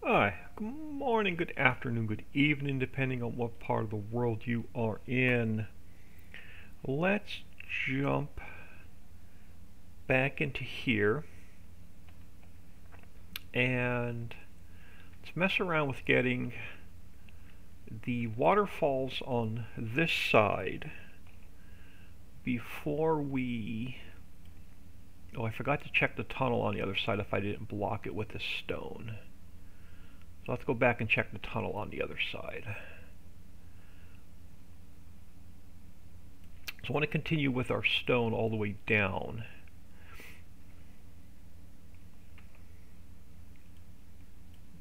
Hi, good morning, good afternoon, good evening, depending on what part of the world you are in. Let's jump back into here and let's mess around with getting the waterfalls on this side before we... Oh, I forgot to check the tunnel on the other side if I didn't block it with a stone. So let's go back and check the tunnel on the other side. So I want to continue with our stone all the way down.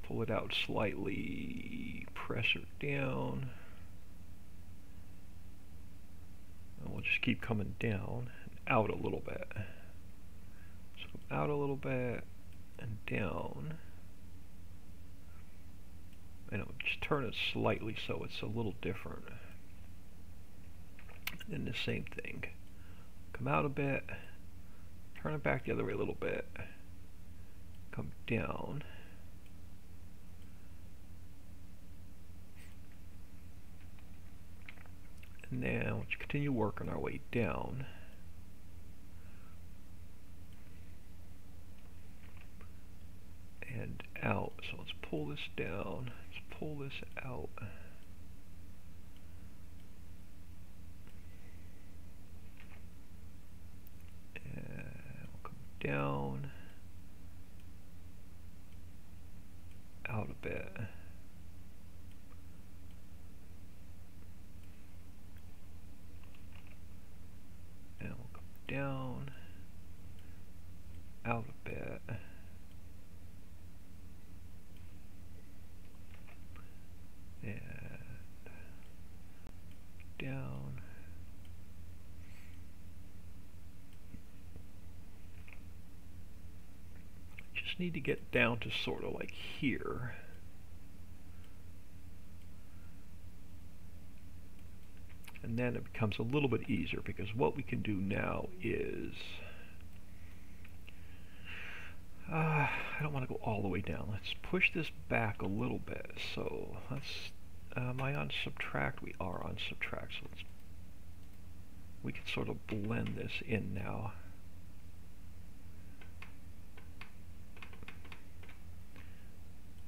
Pull it out slightly, press it down, and we'll just keep coming down and out a little bit. So come out a little bit and down. And I'll just turn it slightly so it's a little different. And then the same thing. Come out a bit, turn it back the other way a little bit, come down. And now let's continue working our way down. And out. So let's pull this down. Let's pull this out. And we'll come down. Out a bit. And we'll come down. Out a bit. And down. Just need to get down to sort of like here. And then it becomes a little bit easier because what we can do now is I don't want to go all the way down. Let's push this back a little bit. So let's am I on subtract? We are on subtract. So we can sort of blend this in now.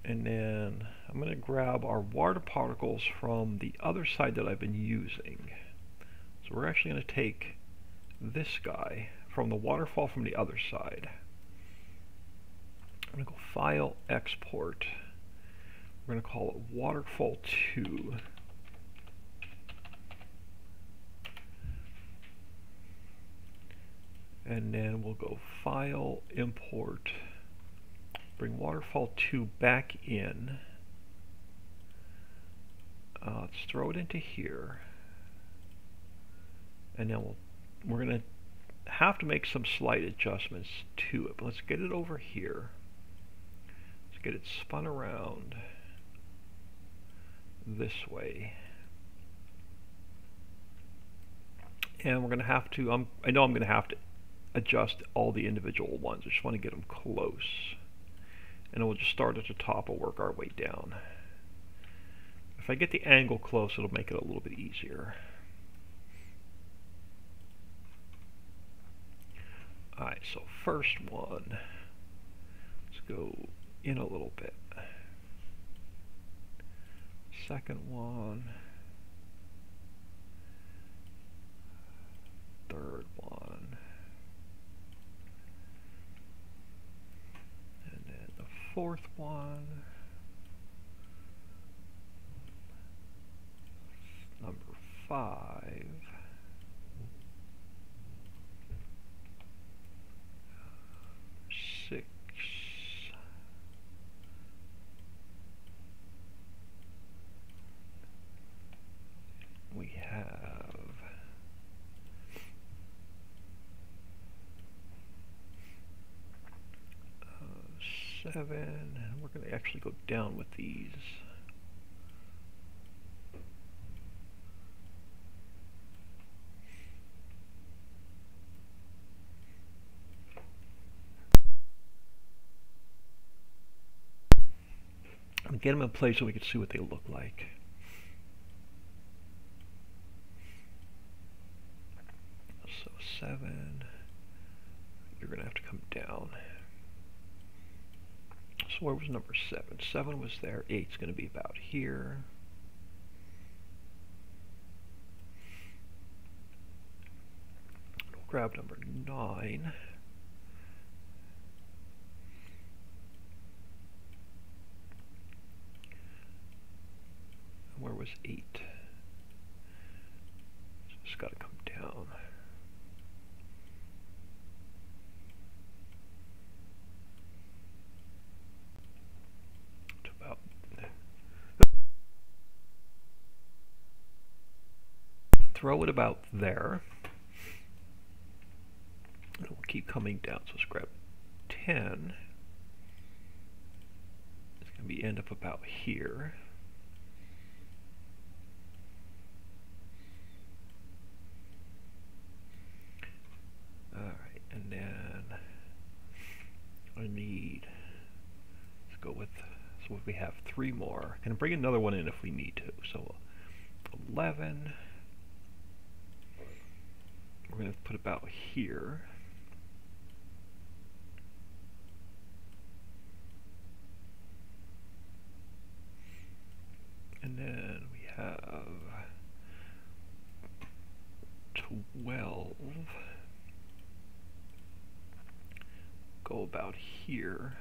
And then I'm going to grab our water particles from the other side that I've been using. So we're actually going to take this guy from the waterfall from the other side. I'm going to go File, Export. We're going to call it Waterfall 2. And then we'll go File, Import. Bring Waterfall 2 back in. Let's throw it into here. And then we're going to have to make some slight adjustments to it. But let's get it over here. Let's get it spun around this way. And we're going to have to, I know I'm going to have to adjust all the individual ones. I just want to get them close. And we'll just start at the top and work our way down. If I get the angle close, it'll make it a little bit easier. Alright, so first one, let's go in a little bit. Second one, third one, and then the fourth one, number 5, we have 7, and we're going to actually go down with these. and get them in place so we can see what they look like. So 7, you're going to have to come down. So where was number 7? 7 was there, 8's going to be about here. We'll grab number 9. Where was 8? So it's got to come down. To about throw it about there. And we'll keep coming down. So let's grab 10. It's going to be end up about here. Alright, and then I need, let's go with, so if we have 3 more, and bring another one in if we need to. So 11, we're going to put about here. And then we have 12. Go about here.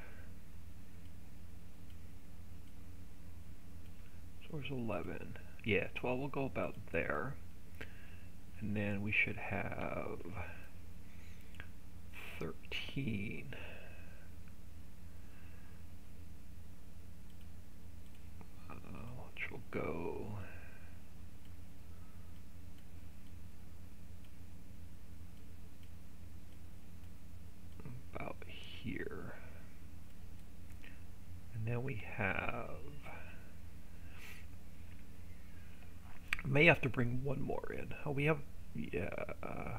So where's 11? Yeah, 12 will go about there. And then we should have 13. Which will go about here. And then we have, may have to bring one more in. Oh, we have, yeah,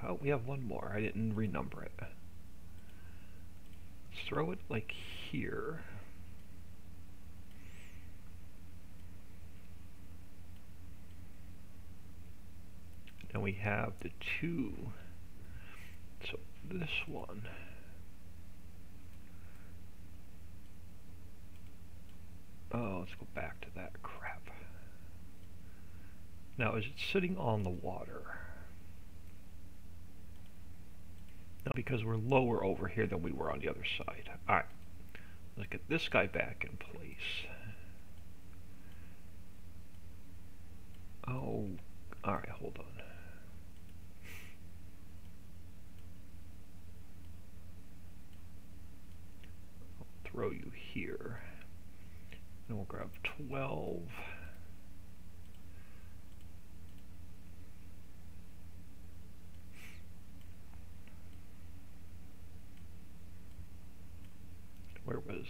oh, we have one more. I didn't renumber it. Let's throw it like here. And we have the 2. So this one. Oh, let's go back to that crap. Now, is it sitting on the water? No, because we're lower over here than we were on the other side. Alright, let's get this guy back in place. Oh, alright, hold on. I'll throw you here. And we'll grab 12. Where was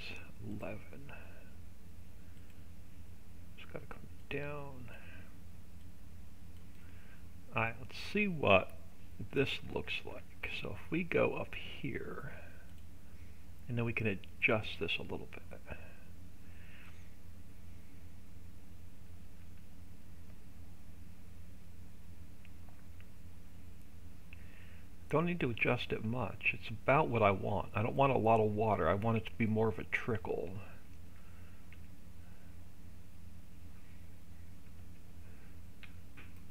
11? Just got to come down. Alright, let's see what this looks like. So if we go up here, and then we can adjust this a little bit. Don't need to adjust it much. It's about what I want. I don't want a lot of water. I want it to be more of a trickle.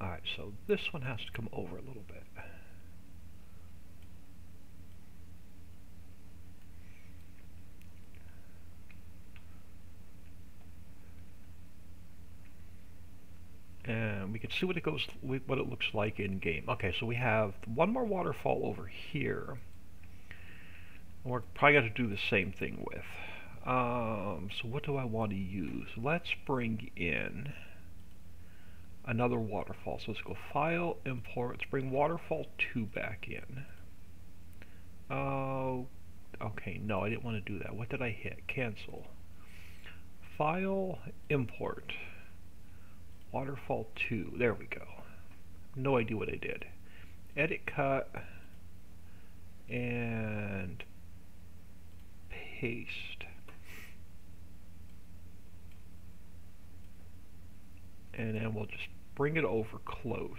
Alright, so this one has to come over a little bit. And we can see what it looks like in game. Okay, so we have one more waterfall over here. We're probably going to do the same thing with. So what do I want to use? Let's bring in another waterfall. So let's go File, Import. Let's bring Waterfall 2 back in. Oh, okay. No, I didn't want to do that. What did I hit? Cancel. File, Import. Waterfall 2. There we go. No idea what I did. Edit, cut, and paste. and then we'll just bring it over close,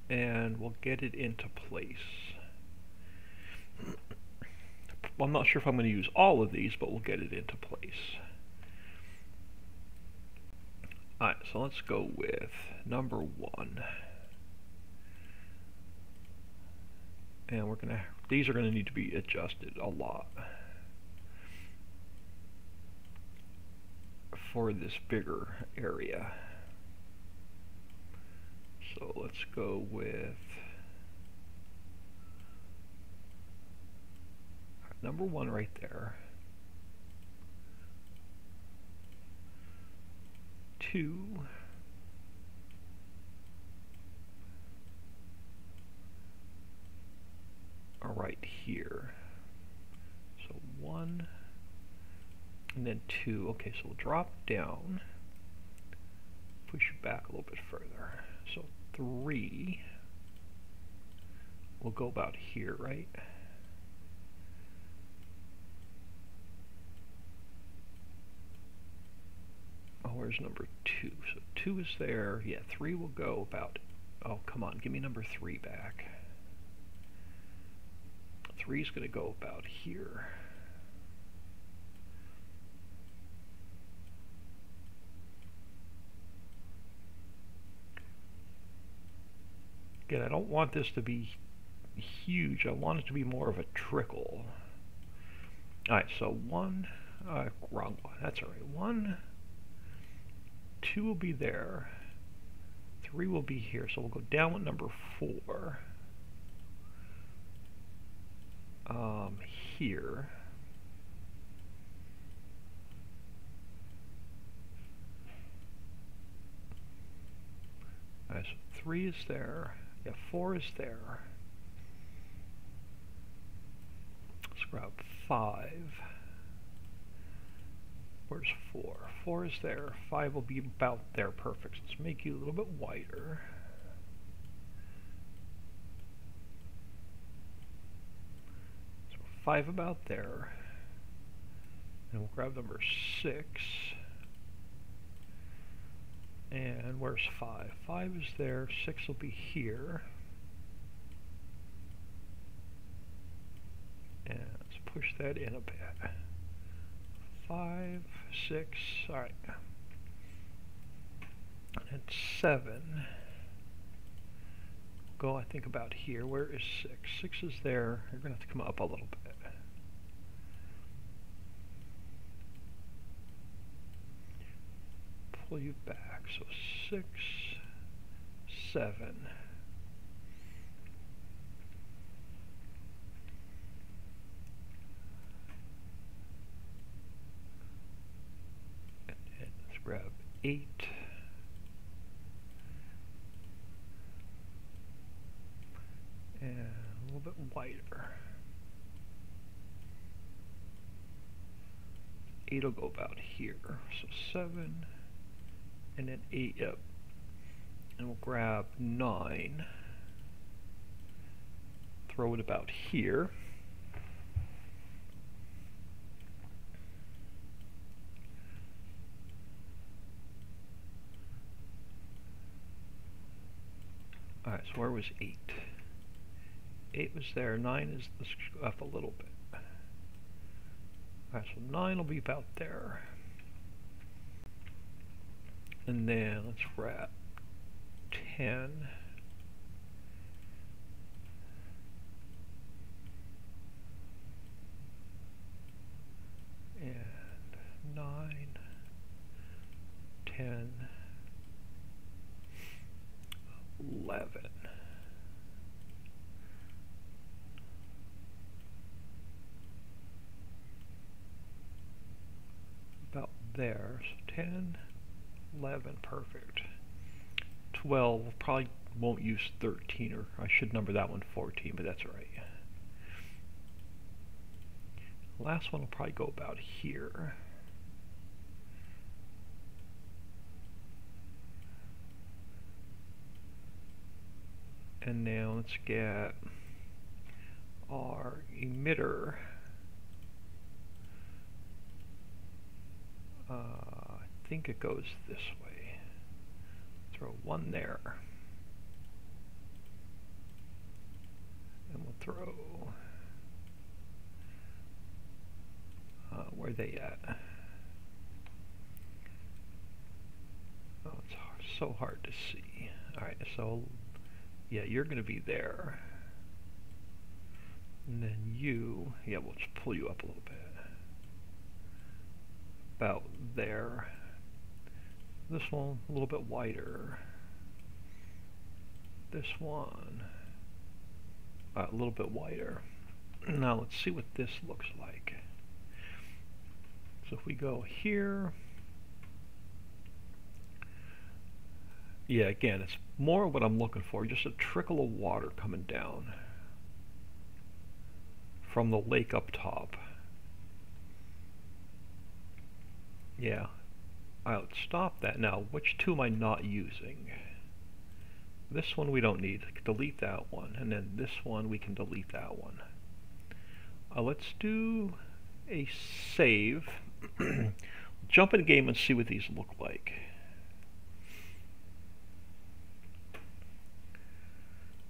and we'll get it into place. Well, I'm not sure if I'm going to use all of these, but we'll get it into place. Alright, so let's go with number 1. And these are gonna need to be adjusted a lot for this bigger area. So let's go with number 1 right there. 2. Are right here. So 1 and then 2. Okay, so we'll drop down, push it back a little bit further. So 3 will go about here, right? Oh, where's number 2? So 2 is there. Yeah, 3 will go about, oh, come on, give me number 3 back. 3 is going to go about here. Again, I don't want this to be huge. I want it to be more of a trickle. Alright, so 1, wrong one. That's alright. 1, 2 will be there. 3 will be here. So we'll go down with number 4. Here. Alright, so 3 is there. Yeah, 4 is there. Let's grab 5. Where's 4? 4 is there. 5 will be about there. Perfect. Let's make you a little bit wider. So 5 about there. And we'll grab number 6. And where's 5? 5 is there. 6 will be here. And let's push that in a bit. 5, 6, alright. And 7. Go, I think, about here. Where is 6? 6 is there. You're going to have to come up a little bit. Pull you back. So 6, 7. And let's grab 8. And a little bit wider. 8 will go about here. So 7. And then 8 up. And we'll grab 9. Throw it about here. Alright, so where was 8? 8 was there. 9 is, let's go up a little bit. Alright, so 9 will be about there. And then let's grab 10. And 9, 10, 11. About there. So 10, 11, perfect. 12, probably won't use 13, or I should number that one 14, but that's alright. Last one will probably go about here. And now let's get our emitter think it goes this way. Throw one there. And we'll throw... where are they at? Oh, it's so hard to see. Alright, so yeah, you're going to be there. And then you, yeah, we'll just pull you up a little bit. About there. This one a little bit wider. This one a little bit wider. Now let's see what this looks like. So if we go here, yeah, again, it's more what I'm looking for, just a trickle of water coming down from the lake up top. Yeah, I'll stop that. Now, which two am I not using? This one we don't need. Delete that one. And then this one, we can delete that one. Let's do a save. Jump in the game and see what these look like.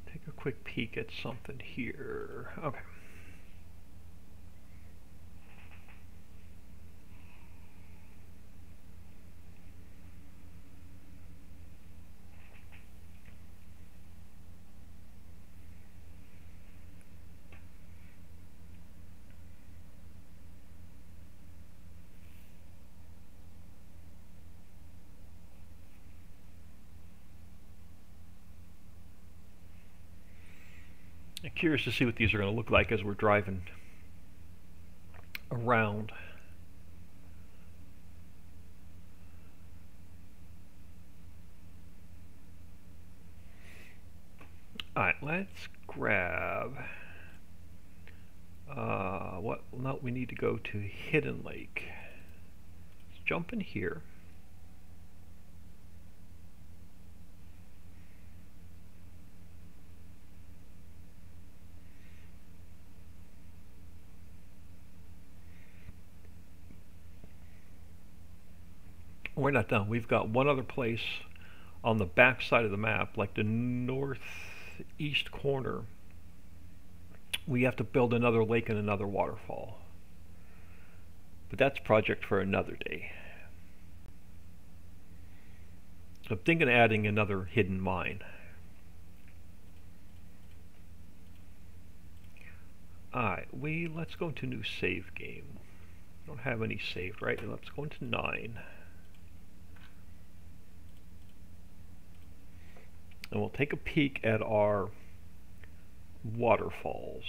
Take a quick peek at something here. Okay. I'm curious to see what these are going to look like as we're driving around. Alright, let's grab what? No, we need to go to HiddenLake. Let's jump in here. We're not done. We've got one other place on the back side of the map, like the northeast corner. We have to build another lake and another waterfall. But that's a project for another day. So I'm thinking of adding another hidden mine. Alright, let's go into new save game. Don't have any saved, right? Let's go into 9. And we'll take a peek at our waterfalls.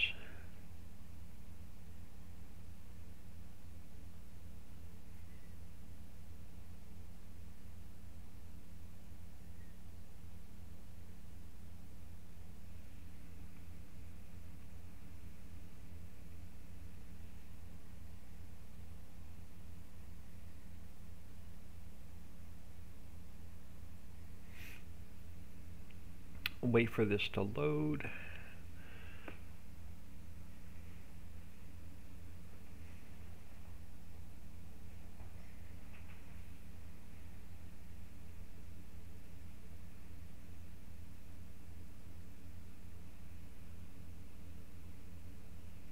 Wait for this to load.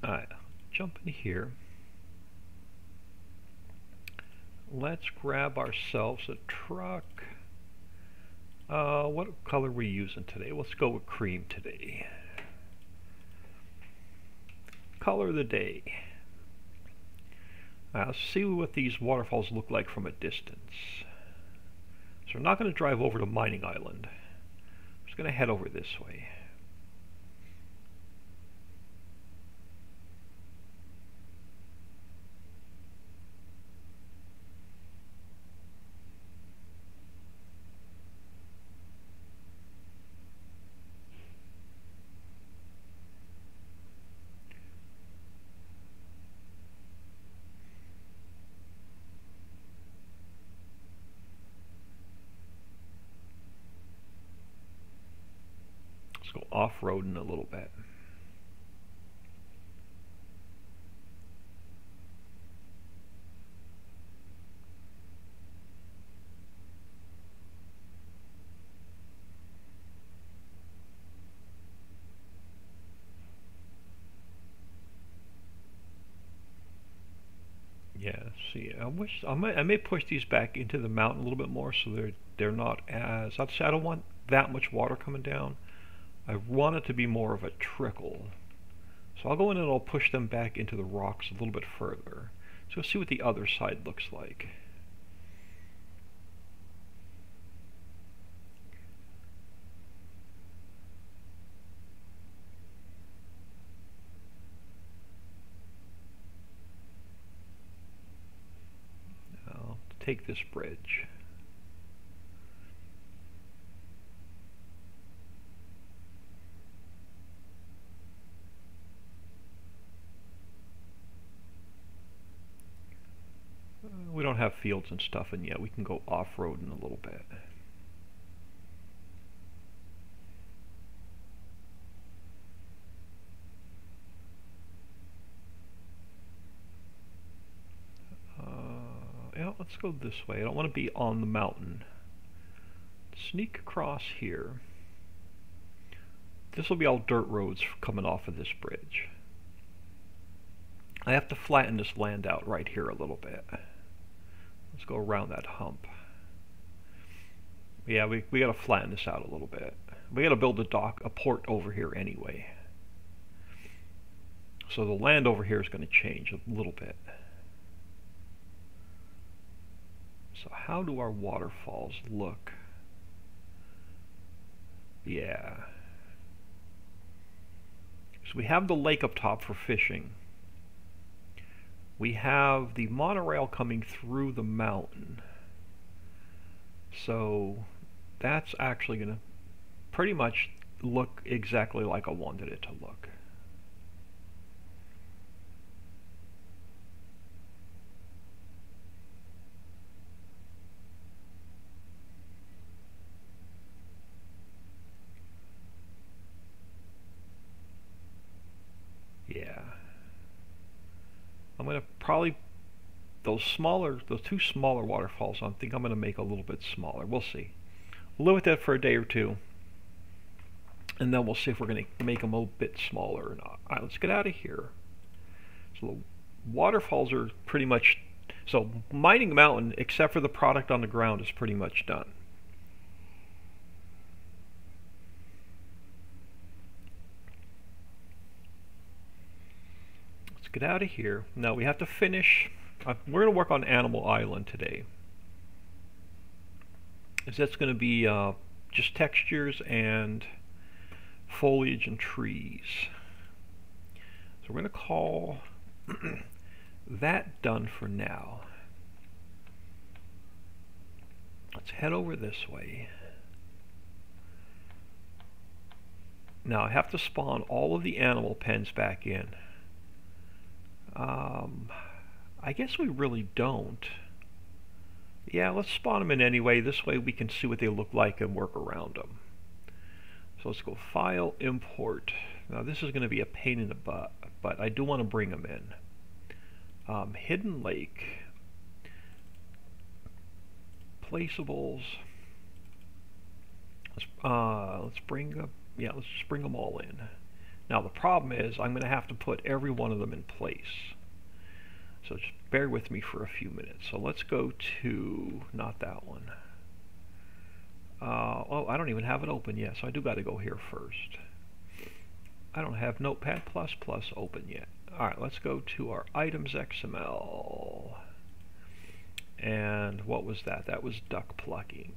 Alright, jump in here. Let's grab ourselves a truck. What color are we using today? Let's go with cream today. Color of the day. Let's see what these waterfalls look like from a distance. So we're not going to drive over to Mining Island. We're just going to head over this way. Let's go off-roading a little bit. Yeah, see, I may push these back into the mountain a little bit more so they're not as, I don't want that much water coming down. I want it to be more of a trickle. So I'll go in and I'll push them back into the rocks a little bit further. So we'll see what the other side looks like. I'll take this bridge. We don't have fields and stuff in yet. We can go off-road in a little bit. Yeah, let's go this way. I don't want to be on the mountain. Sneak across here. This will be all dirt roads coming off of this bridge. I have to flatten this land out right here a little bit. Let's go around that hump. Yeah, we got to flatten this out a little bit. We got to build a port over here anyway. So the land over here is going to change a little bit. So how do our waterfalls look? Yeah. So we have the lake up top for fishing. We have the monorail coming through the mountain. So that's actually going to pretty much look exactly like I wanted it to look. Yeah. I'm going to probably, those two smaller waterfalls, I think I'm going to make a little bit smaller. We'll see. We'll live with that for a day or two. And then we'll see if we're going to make them a bit smaller or not. Alright, let's get out of here. So the waterfalls are pretty much, so mining the mountain, except for the product on the ground, is pretty much done. Get out of here. Now we have to finish. We're going to work on Animal Island today. That's going to be just textures and foliage and trees. So we're going to call that done for now. Let's head over this way. Now I have to spawn all of the animal pens back in. I guess we really don't. Yeah, let's spawn them in anyway. This way we can see what they look like and work around them. So let's go File, Import. Now this is going to be a pain in the butt, but I do want to bring them in. HiddenLake. Placeables. Let's bring up. Yeah, let's just bring them all in. Now the problem is I'm going to have to put every one of them in place. So just bear with me for a few minutes. So let's go to, not that one. Oh, I don't even have it open yet, so I do got to go here first. I don't have Notepad++ open yet. Alright, let's go to our items XML. And what was that? That was duck plucking.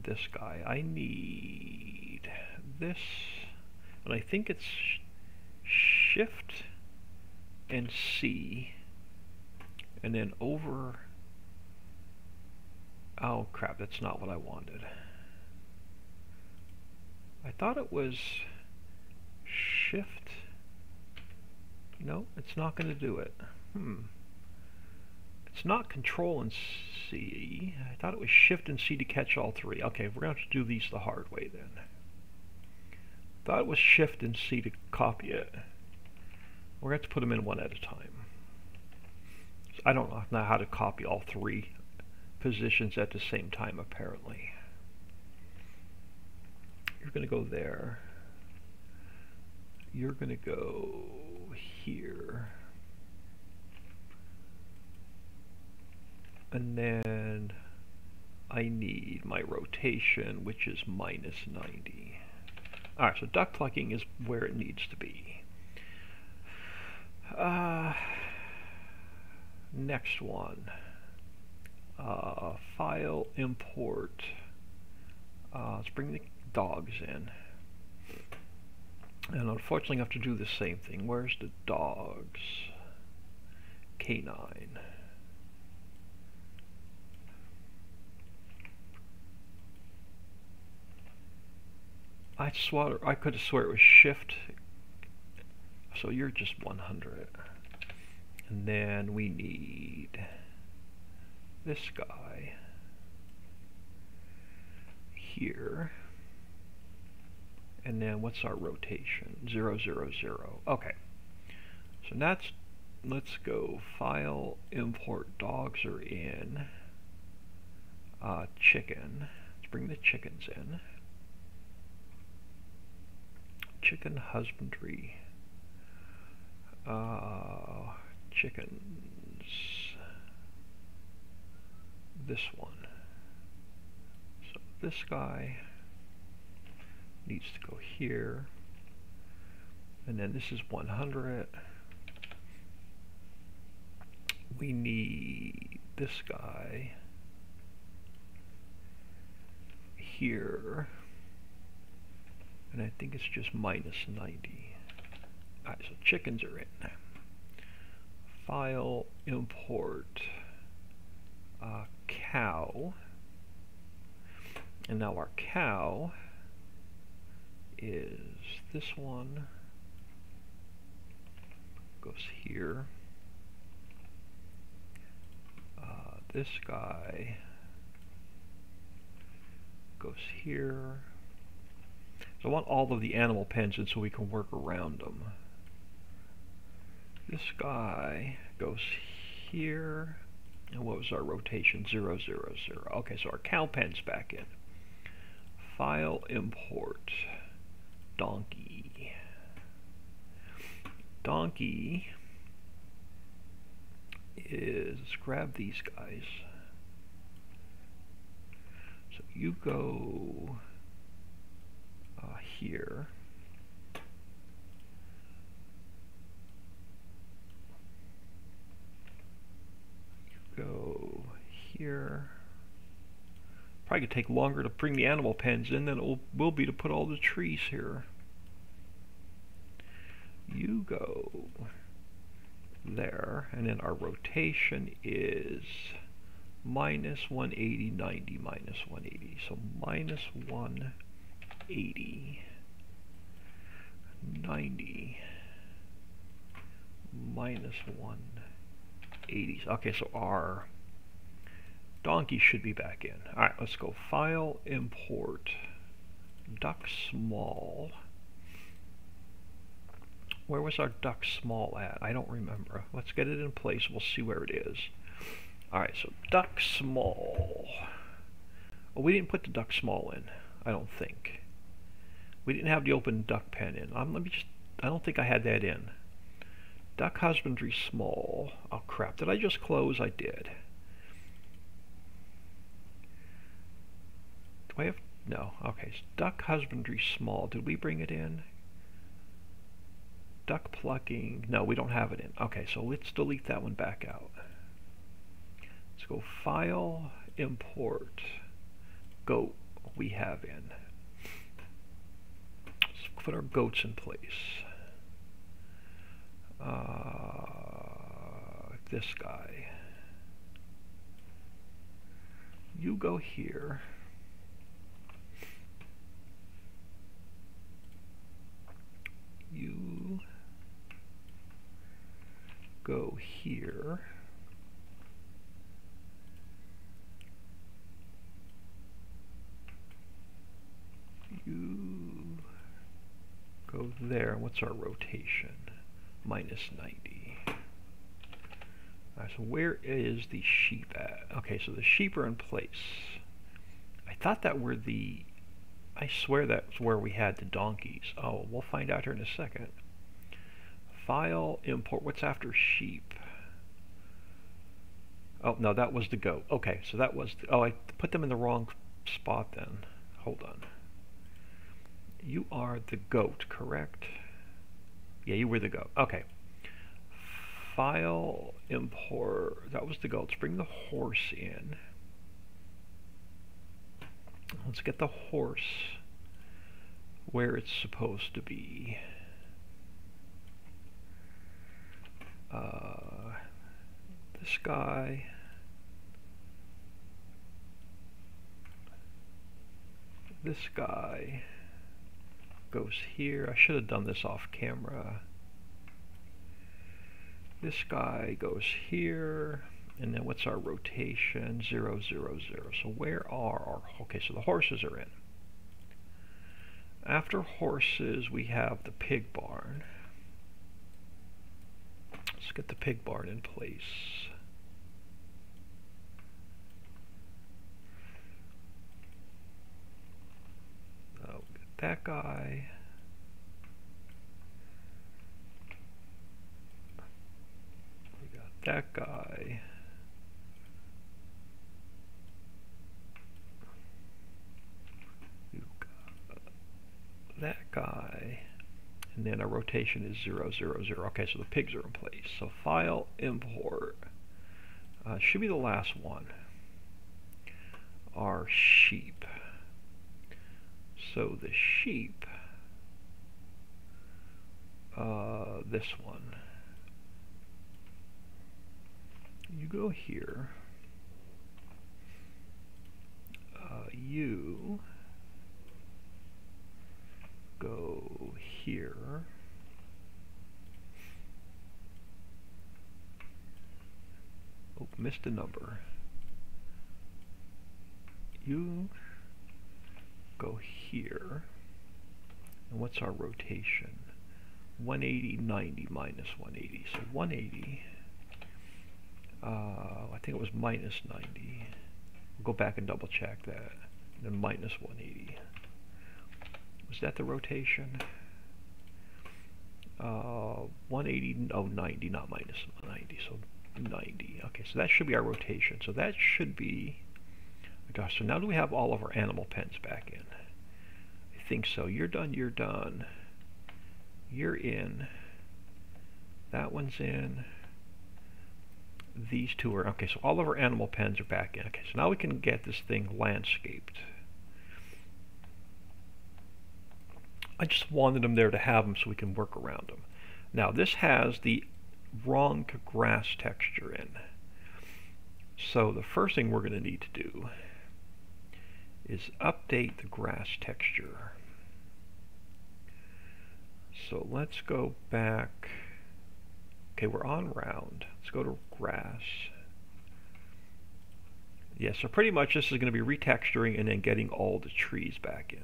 This guy. I need this, and I think it's Shift and C, and then over. Oh crap, that's not what I wanted. I thought it was Shift. No, it's not going to do it. It's not Control and C. I thought it was Shift and C to catch all three. Okay, we're going to have to do these the hard way then. Thought it was Shift and C to copy it. We're going to have to put them in one at a time. So I don't know how to copy all three positions at the same time, apparently. You're going to go there. You're going to go here. And then I need my rotation, which is minus 90. Alright, so duck plucking is where it needs to be. Next one. File, import. Let's bring the dogs in. And unfortunately I have to do the same thing. Where's the dogs? K9. I could have sworn it was shift. So you're just 100. And then we need this guy here. And then what's our rotation? 0, 0, 0. Okay. So that's, let's go file, import, dogs are in. Chicken. Let's bring the chickens in. Chicken husbandry. Chickens. This one. So this guy needs to go here. And then this is 100. We need this guy here. And I think it's just minus 90. Alright, so chickens are in. File, import, cow. And now our cow is this one. Goes here. This guy goes here. So I want all of the animal pens in so we can work around them. This guy goes here. And what was our rotation? 0, 0, 0. Okay, so our cow pen's back in. File, import, donkey. Donkey is, let's grab these guys. So you go here. You go here. Probably could take longer to bring the animal pens in than it will be to put all the trees here. You go there, and then our rotation is minus 180, 90, minus 180. So minus 180, 90, minus 180. Okay, so our donkey should be back in. Alright, let's go file, import, duck small. Where was our duck small at? I don't remember. Let's get it in place. We'll see where it is. Alright, so duck small. Well, we didn't put the duck small in, I don't think. We didn't have the open duck pen in. I don't think I had that in. Duck husbandry small. Oh crap, did I just close? I did. Do I have, no, okay, so duck husbandry small. Did we bring it in? Duck plucking, no, we don't have it in. Okay, so let's delete that one back out. Let's go file, import, goat, we have in. Let's put our goats in place. This guy. You go here. You go here. You go there. What's our rotation? Minus 90. Alright, so where is the sheep at? Okay, so the sheep are in place. I thought that were the... I swear that's where we had the donkeys. Oh, we'll find out here in a second. File, import. What's after sheep? Oh, no, that was the goat. Okay, so that was... oh, I put them in the wrong spot then. Hold on. You are the goat, correct? Yeah, you were the goat. Okay. File, import. That was the goat. Let's bring the horse in. Let's get the horse where it's supposed to be. This guy. This guy goes here. I should have done this off camera. This guy goes here. And then what's our rotation? 0, 0, 0. So where are our... okay, so the horses are in. After horses, we have the pig barn. Let's get the pig barn in place. Oh, that guy. We got that guy. That guy, and then our rotation is 0, 0, 0. Okay, so the pigs are in place. So file, import, should be the last one. Our sheep. So the sheep, this one. You go here. You go here. Oh, missed a number. You go here. And what's our rotation? 180, 90 minus 180. So 180. I think it was minus 90. We'll go back and double check that. And then minus 180. Was that the rotation? 180, oh, 90, not minus 90, so 90. Okay, so that should be our rotation. So that should be, oh gosh, so now do we have all of our animal pens back in? I think so. You're done, you're done. You're in. That one's in. These two are, okay, so all of our animal pens are back in. Okay, so now we can get this thing landscaped. I just wanted them there to have them so we can work around them. Now this has the wrong grass texture in. So the first thing we're going to need to do is update the grass texture. So let's go back. Okay, we're on round. Let's go to grass. Yeah, so pretty much this is going to be retexturing and then getting all the trees back in.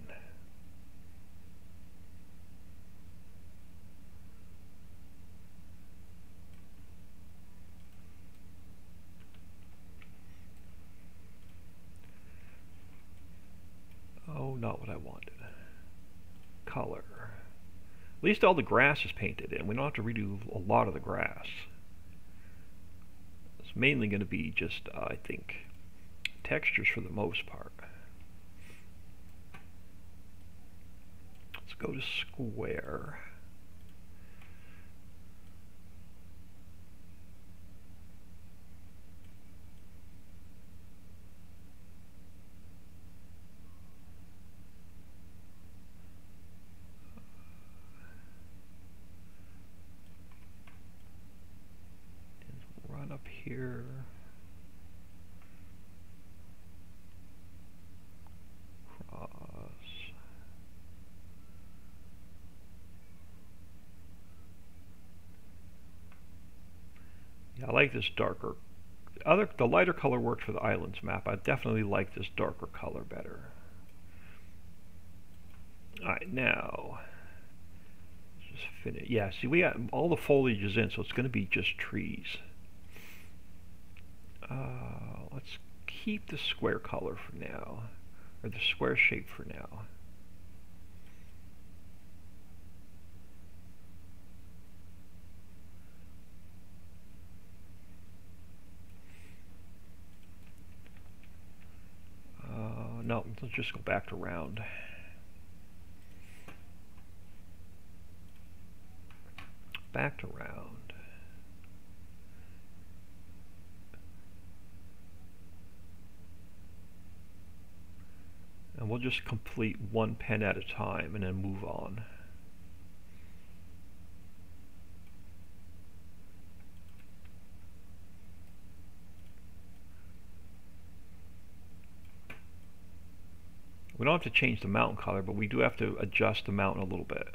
Oh, not what I wanted. Color. At least all the grass is painted in. We don't have to redo a lot of the grass. It's mainly going to be just, I think, textures for the most part. Let's go to square. Up here, cross. Yeah, I like this darker. The lighter color worked for the islands map. I definitely like this darker color better. All right, now let's just finish. Yeah, see, we got all the foliage is in, so it's going to be just trees. Let's keep the square color for now, or the square shape for now. No, let's just go back to round. Back to round. And we'll just complete one pen at a time and then move on. We don't have to change the mountain color, but we do have to adjust the mountain a little bit.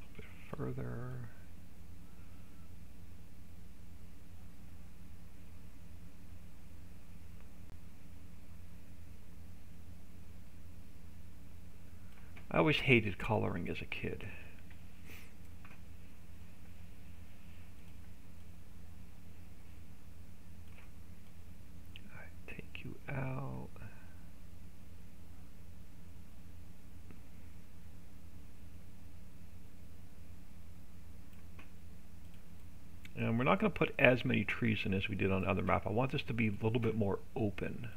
A bit further. I always hated coloring as a kid. I take you out. And we're not going to put as many trees in as we did on the other map. I want this to be a little bit more open.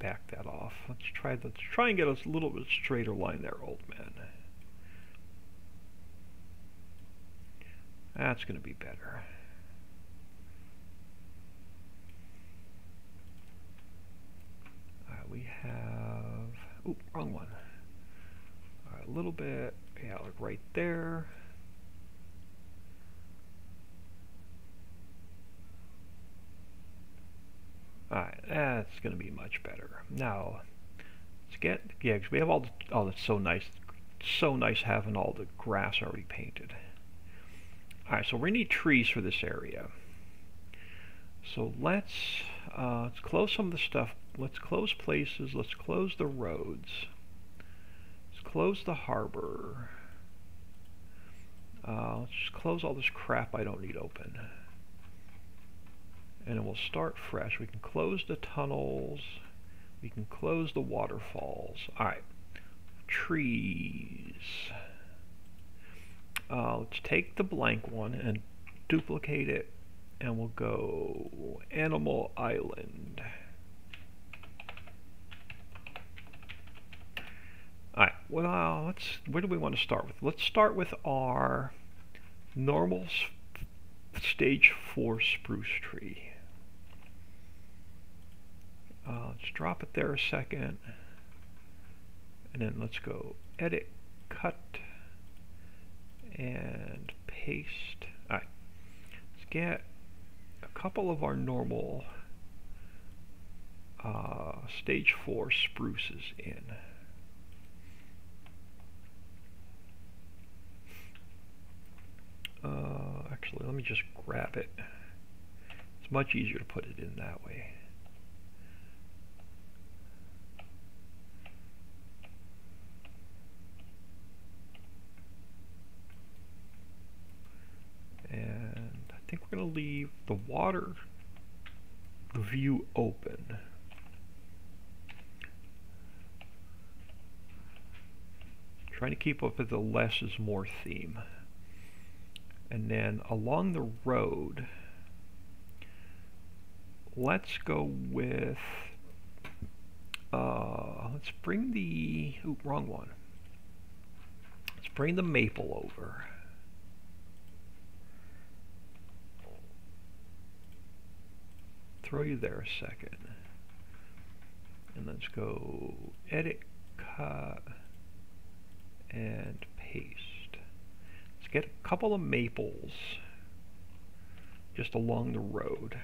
Back that off. Let's try and get a little bit straighter line there, old man. That's going to be better. We have, ooh, wrong one. All right, a little bit, yeah, like right there. Alright, that's going to be much better. Now, let's get, yeah, because we have all the, oh, that's so nice. So nice having all the grass already painted. Alright, so we're going to need trees for this area. So let's close some of the stuff. Let's close places. Let's close the roads. Let's close the harbor. Let's just close all this crap I don't need open. And then we'll start fresh. We can close the tunnels. We can close the waterfalls. Alright. Trees. Let's take the blank one and duplicate it. And we'll go Animal Island. Alright. Well, where do we want to start with? Let's start with our normal stage 4 spruce tree. Let's drop it there a second, and then let's go edit, cut, and paste. Alright, let's get a couple of our normal stage 4 spruces in. Actually, let me just grab it. It's much easier to put it in that way. And I think we're going to leave the water view open. Trying to keep up with the less is more theme. And then along the road, let's go with, let's bring the, ooh, wrong one. Let's bring the maple over. Throw you there a second. And let's go edit, cut, and paste. Let's get a couple of maples just along the road.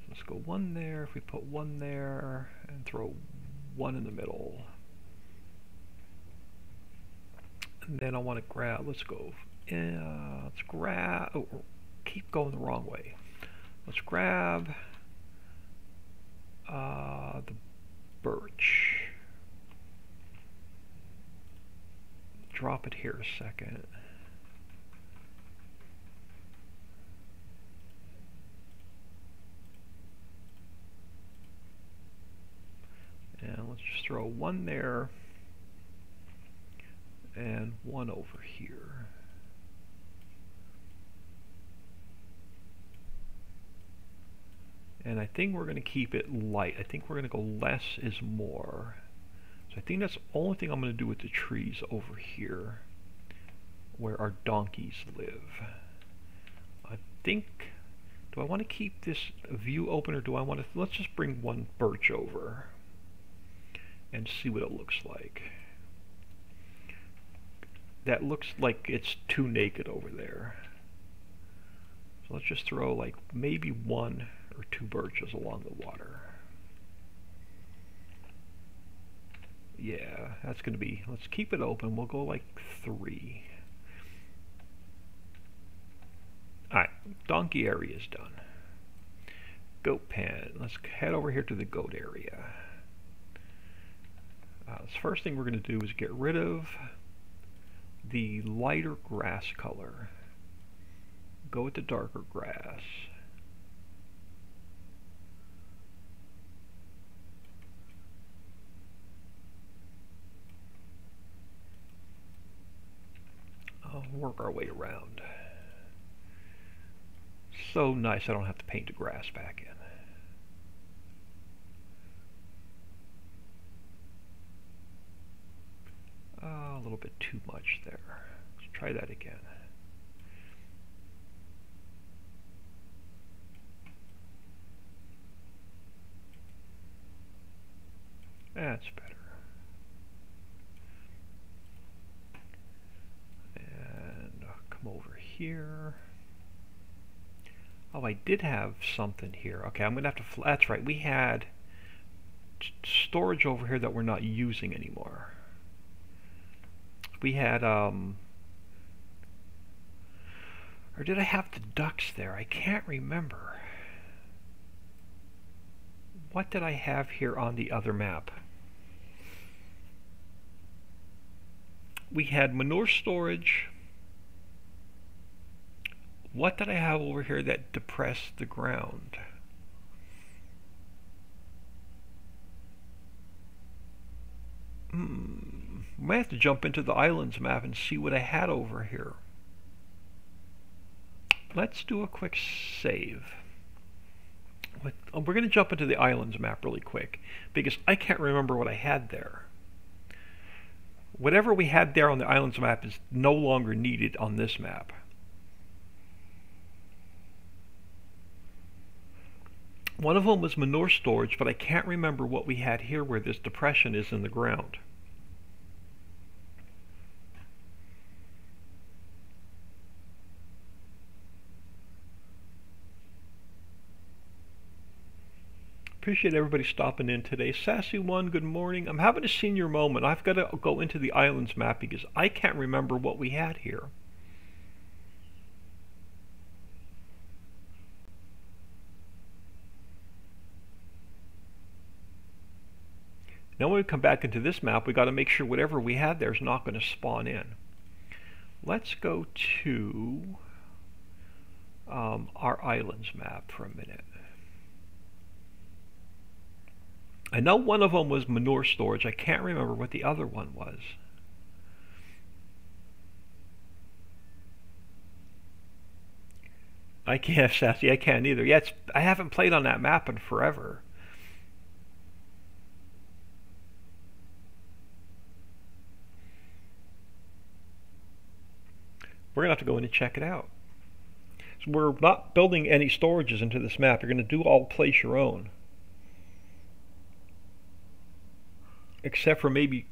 Let's go one there. If we put one there and throw one in the middle. And then I want to grab, let's grab, oh, keep going the wrong way. Let's grab The birch. Drop it here a second. And let's just throw one there and one over here. And I think we're going to keep it light. I think we're going to go less is more. So I think that's the only thing I'm going to do with the trees over here where our donkeys live. I think, do I want to keep this view open, or do I want to, let's just bring one birch over and see what it looks like. That looks like it's too naked over there. So let's just throw like maybe one or two birches along the water. Yeah, that's going to be, let's keep it open. We'll go like 3. Alright, donkey area is done. Goat pen. Let's head over here to the goat area. The first thing we're going to do is get rid of the lighter grass color. Go with the darker grass. Work our way around. So nice I don't have to paint the grass back in. A little bit too much there. Let's try that again. That's better. Over here. Oh, I did have something here. Okay, I'm gonna have to, that's right, we had storage over here that we're not using anymore. We had, or did I have the ducks there? I can't remember. What did I have here on the other map? We had manure storage. What did I have over here that depressed the ground? Might have to jump into the islands map and see what I had over here. Let's do a quick save. We're going to jump into the islands map really quick because I can't remember what I had there. Whatever we had there on the islands map is no longer needed on this map. One of them was manure storage, but I can't remember what we had here where this depression is in the ground. Appreciate everybody stopping in today. Sassy One, good morning. I'm having a senior moment. I've got to go into the islands map because I can't remember what we had here. Now when we come back into this map, we got to make sure whatever we had there is not going to spawn in. Let's go to our islands map for a minute. I know one of them was manure storage. I can't remember what the other one was. I can't, Sassy. I can't either. Yeah, I haven't played on that map in forever. We're going to have to go in and check it out. So we're not building any storages into this map. You're going to do all place your own. Except for maybe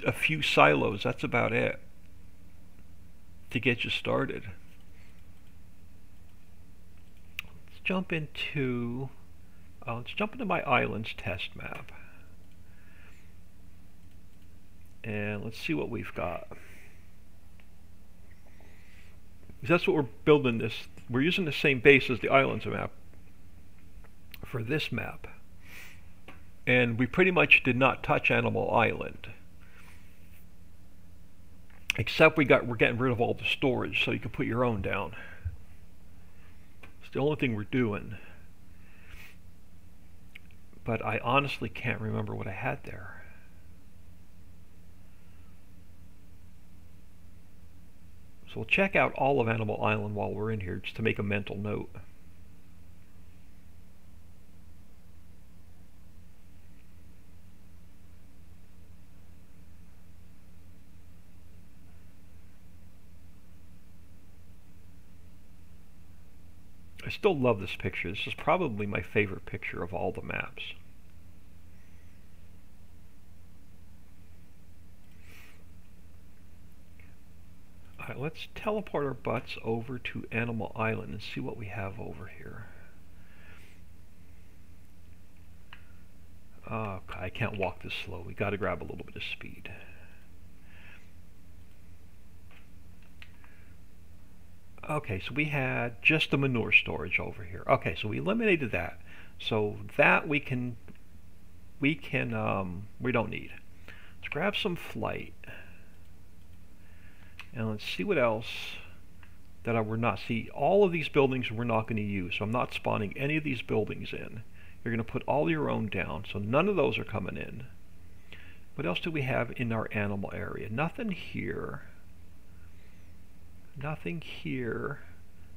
a few silos. That's about it to get you started. Let's jump into my islands test map. And let's see what we've got. That's what we're building this. We're using the same base as the islands map for this map. And we pretty much did not touch Animal Island. Except we're getting rid of all the storage so you can put your own down. It's the only thing we're doing. But I honestly can't remember what I had there. So we'll check out all of Animal Island while we're in here, just to make a mental note. I still love this picture. This is probably my favorite picture of all the maps. Alright, let's teleport our butts over to Animal Island and see what we have over here. Okay, I can't walk this slow. We got to grab a little bit of speed. Okay, so we had just the manure storage over here. Okay, so we eliminated that. So that we don't need. Let's grab some flight. And let's see what else that we're not. See, all of these buildings we're not going to use. So I'm not spawning any of these buildings in. You're going to put all your own down. So none of those are coming in. What else do we have in our animal area? Nothing here. Nothing here.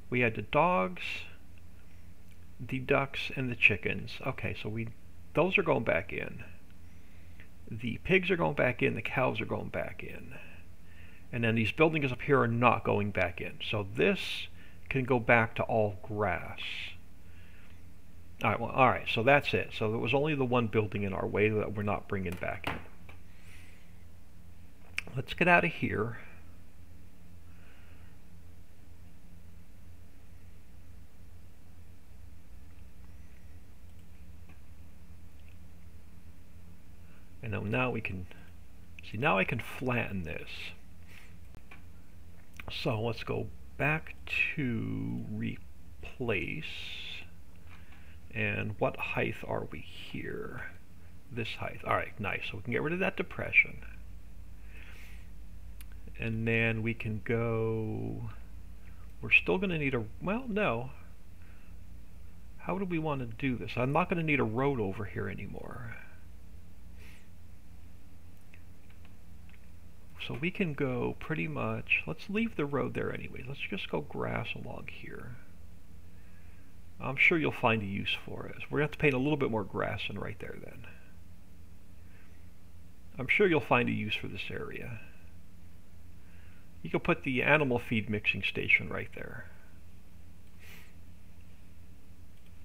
We had the dogs, the ducks, and the chickens. Okay, so those are going back in. The pigs are going back in. The cows are going back in. And then these buildings up here are not going back in. So this can go back to all grass. Alright, so that's it. So there was only the one building in our way that we're not bringing back in. Let's get out of here. And now we can see, now I can flatten this. So let's go back to replace. And what height are we here? This height. Alright, nice. So we can get rid of that depression. And then we can go, we're still going to need a, well, no. How do we want to do this? I'm not going to need a road over here anymore. So we can go pretty much, let's leave the road there anyway. Let's just go grass along here. I'm sure you'll find a use for it. We're going to have to paint a little bit more grass in right there then. I'm sure you'll find a use for this area. You can put the animal feed mixing station right there.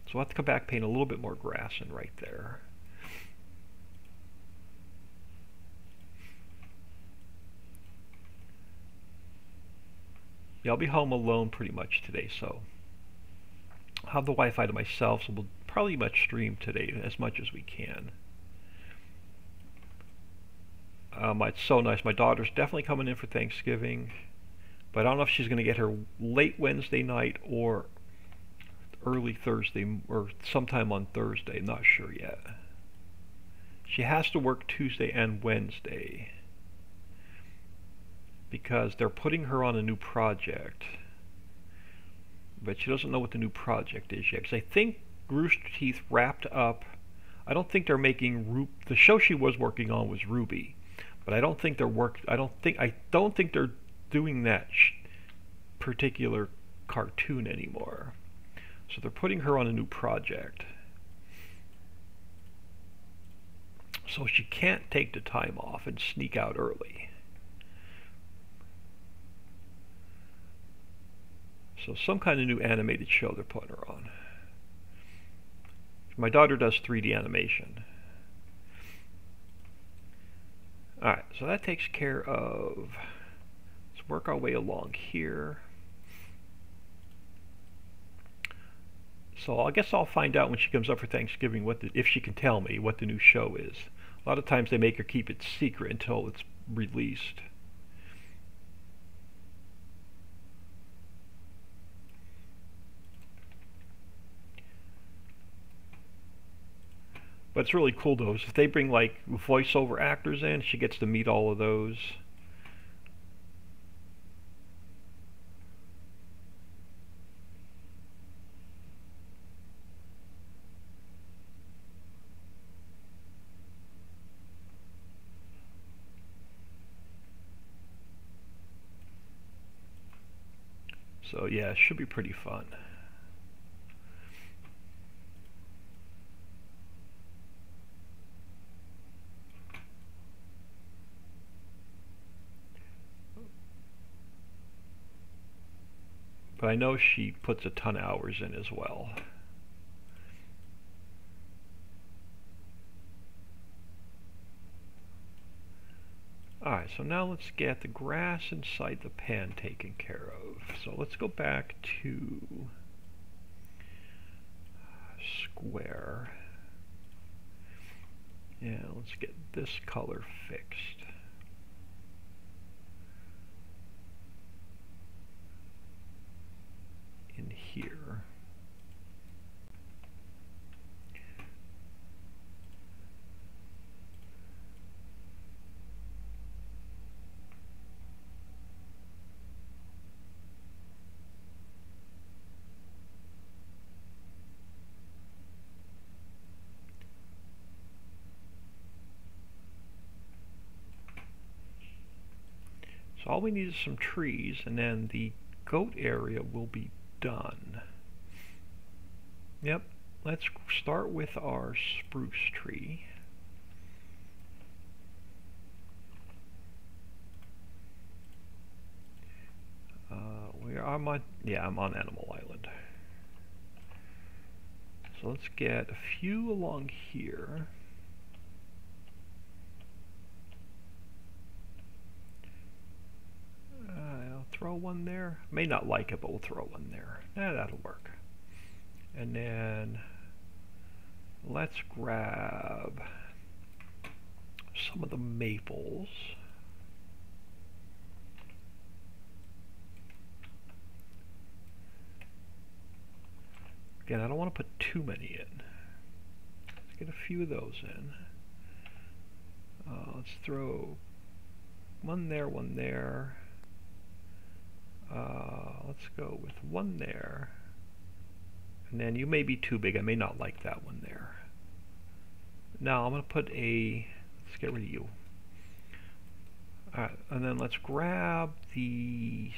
So we'll have to come back, paint a little bit more grass in right there. Yeah, I'll be home alone pretty much today, so I'll have the Wi-Fi to myself, so we'll probably stream today as much as we can. It's so nice. My daughter's definitely coming in for Thanksgiving, but I don't know if she's going to get her late Wednesday night or early Thursday or sometime on Thursday. I'm not sure yet. She has to work Tuesday and Wednesday because they're putting her on a new project, but she doesn't know what the new project is yet. Because I think Rooster Teeth wrapped up. I don't think they're making the show she was working on was Ruby, but I don't think they're doing that particular cartoon anymore. So they're putting her on a new project. So she can't take the time off and sneak out early. So some kind of new animated show they're putting her on. My daughter does 3D animation. Alright, so that takes care of, let's work our way along here. So I guess I'll find out when she comes up for Thanksgiving if she can tell me what the new show is. A lot of times they make her keep it secret until it's released. But it's really cool though. If they bring like voiceover actors in, she gets to meet all of those. So yeah, it should be pretty fun. But I know she puts a ton of hours in as well. Alright, so now let's get the grass inside the pan taken care of. So let's go back to square. And let's get this color fixed. In here. So all we need is some trees, and then the goat area will be done. Yep, let's start with our spruce tree. I'm on Animal Island. So let's get a few along here. I'll throw one there. May not like it, but we'll throw one there. That'll work. And then let's grab some of the maples. Again, I don't want to put too many in. Let's get a few of those in. Let's throw one there, one there. Let's go with one there. And then you may be too big. I may not like that one there. Now I'm going to put let's get rid of you. Alright, and then let's grab the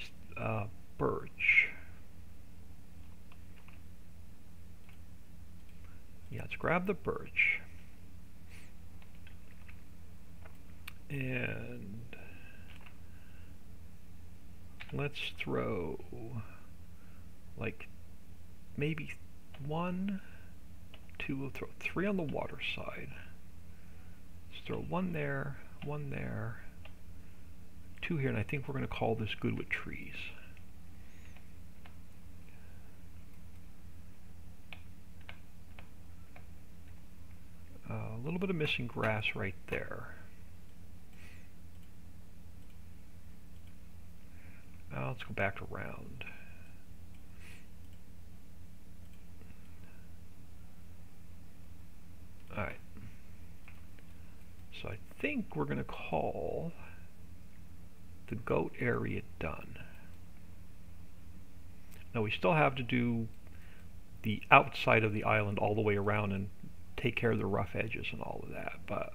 birch. Yeah, let's grab the birch. And let's throw like maybe one, two, we'll throw three on the water side. Let's throw one there, two here, and I think we're going to call this good with trees. A little bit of missing grass right there. Now let's go back around. Alright. So I think we're going to call the goat area done. Now we still have to do the outside of the island all the way around and take care of the rough edges and all of that. But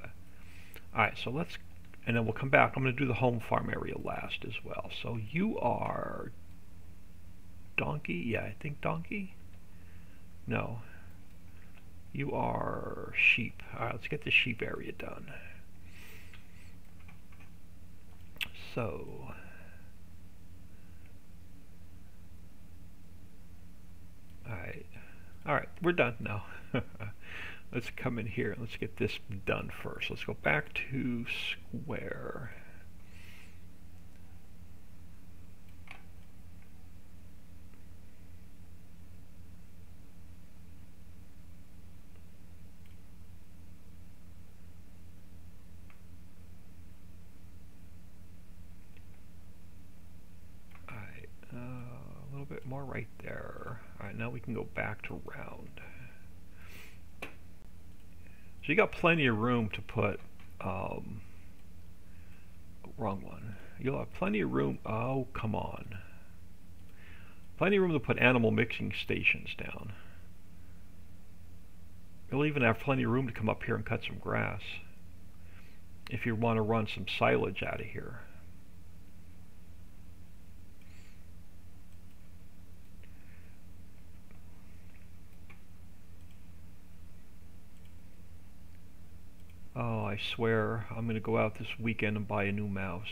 alright, so let's, and then we'll come back. I'm going to do the home farm area last as well. So you are donkey? Yeah, I think donkey? No. You are sheep. Alright, let's get the sheep area done. So alright, we're done now. Let's come in here and let's get this done first. Let's go back to square. Alright, a little bit more right there. Alright, now we can go back to round. you got plenty of room to put, wrong one. You'll have plenty of room, oh come on. Plenty of room to put animal mixing stations down. You'll even have plenty of room to come up here and cut some grass if you want to run some silage out of here. Oh, I swear, I'm going to go out this weekend and buy a new mouse.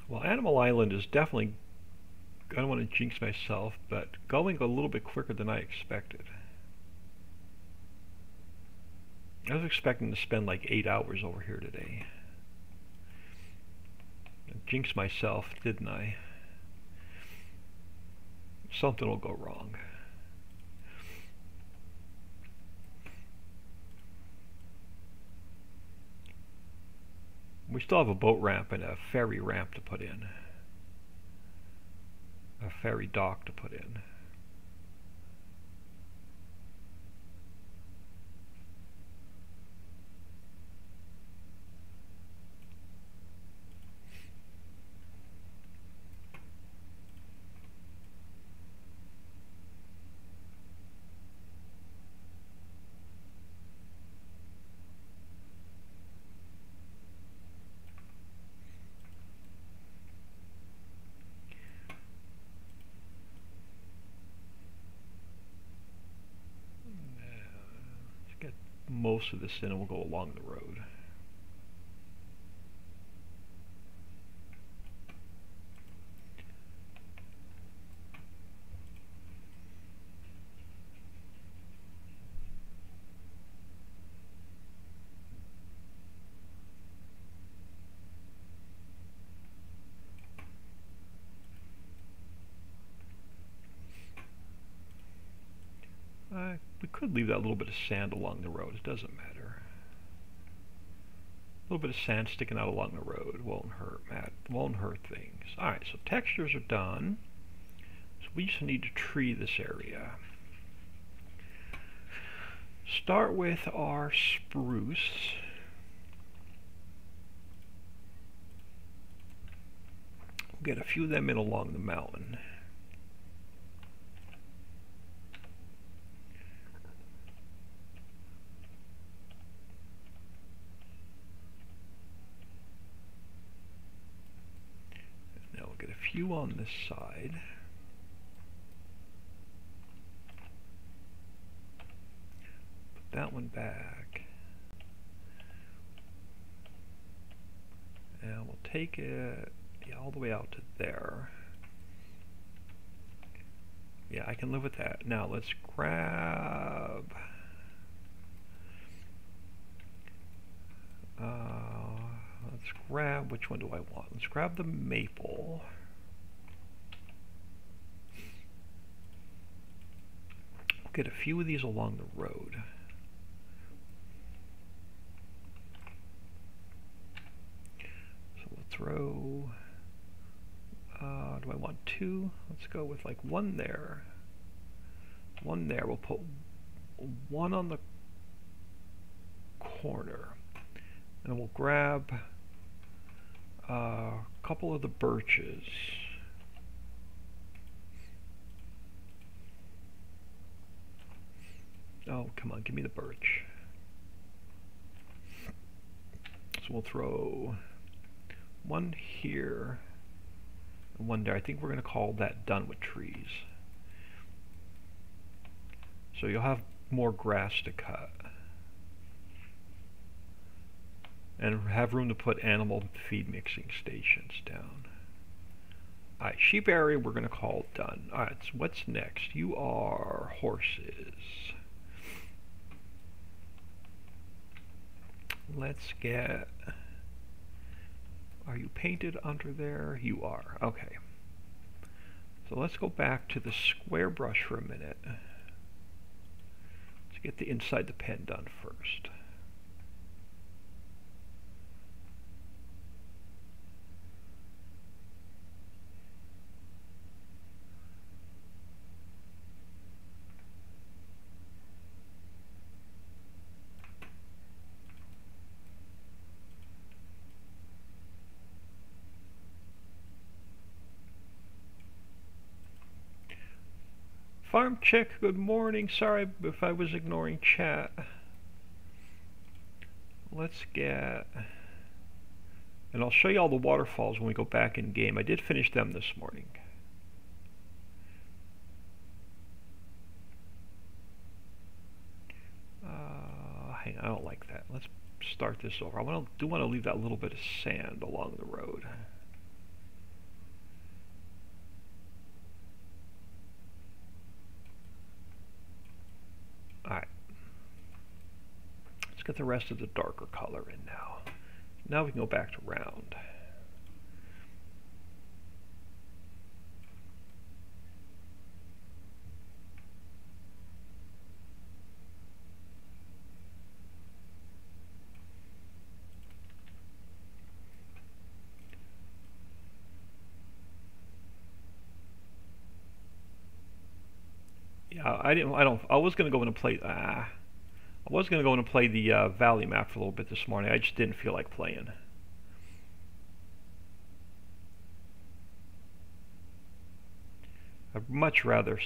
Well, Animal Island is definitely, I don't want to jinx myself, but going a little bit quicker than I expected. I was expecting to spend like 8 hours over here today. I jinxed myself, didn't I? Something will go wrong. We still have a boat ramp and a ferry ramp to put in. A ferry dock to put in. Most of this in and we'll go along the road. We could leave that little bit of sand along the road. It doesn't matter. A little bit of sand sticking out along the road won't hurt, Matt. Won't hurt things. Alright, so textures are done. So we just need to tree this area. Start with our spruce. We'll get a few of them in along the mountain. Few on this side. Put that one back. And we'll take it all the way out to there. Yeah, I can live with that. Now let's grab which one do I want? Let's grab the maple. Get a few of these along the road. So we'll throw, do I want 2? Let's go with like 1 there. 1 there. We'll put 1 on the corner. And we'll grab a couple of the birches. Oh, come on, give me the birch. So we'll throw 1 here and 1 there. I think we're going to call that done with trees. So you'll have more grass to cut. and have room to put animal feed mixing stations down. Alright, sheep area we're going to call done. Alright, so what's next? You are horses. Let's get... Are you painted under there? You are. Okay. So let's go back to the square brush for a minute. Let's get the inside the pen done first. Farm Chick, good morning. Sorry if I was ignoring chat. Let's get... And I'll show you all the waterfalls when we go back in game. I did finish them this morning. Hang on, I don't like that. Let's start this over. I do want to leave that little bit of sand along the road. Alright. Let's get the rest of the darker color in now. Now we can go back to round. Yeah, I was gonna go in and play. I was gonna go in and play the Valley map for a little bit this morning. I just didn't feel like playing. I'd much rather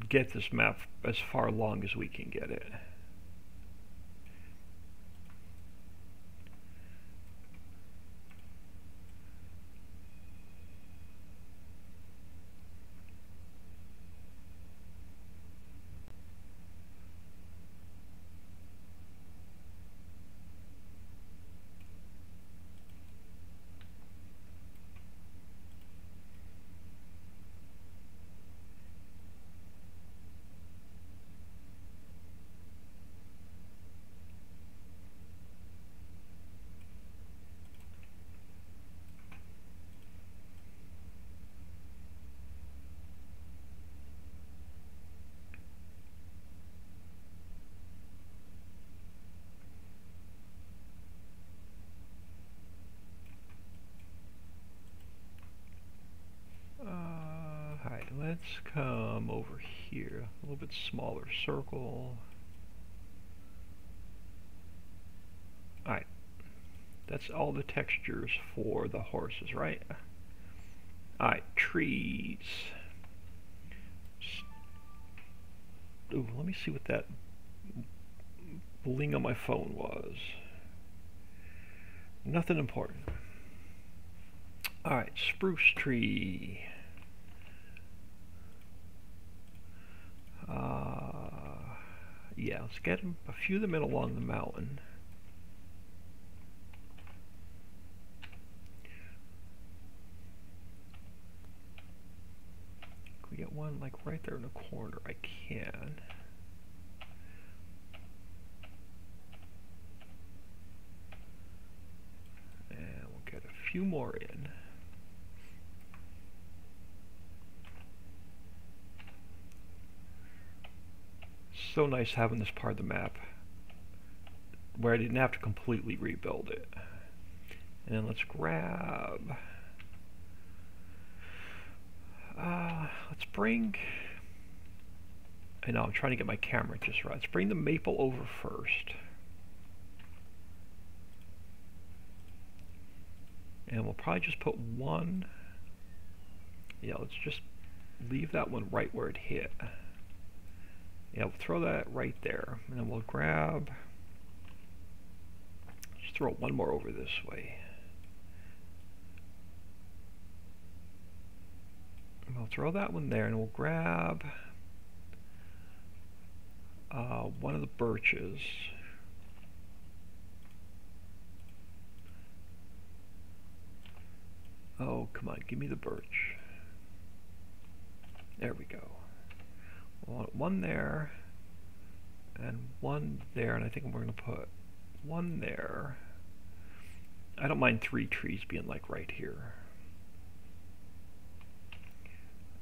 get this map as far along as we can get it. Alright, let's come over here. A little bit smaller circle. Alright. That's all the textures for the horses, right? Alright, trees. Ooh, let me see what that bling on my phone was. Nothing important. Alright, spruce tree. Yeah, let's get a few of them in along the mountain. Can we get one like right there in the corner? I can. And we'll get a few more in. So nice having this part of the map where I didn't have to completely rebuild it. And then let's grab... let's bring... I know, I'm trying to get my camera just right. Let's bring the maple over first. And we'll probably just put one... Yeah, let's just leave that one right where it hit. Yeah, we'll throw that right there. And then we'll grab... Just throw one more over this way. And we'll throw that one there, and we'll grab one of the birches. Oh, come on, give me the birch. There we go. I want one there, and one there, and I think we're going to put one there. I don't mind 3 trees being like right here.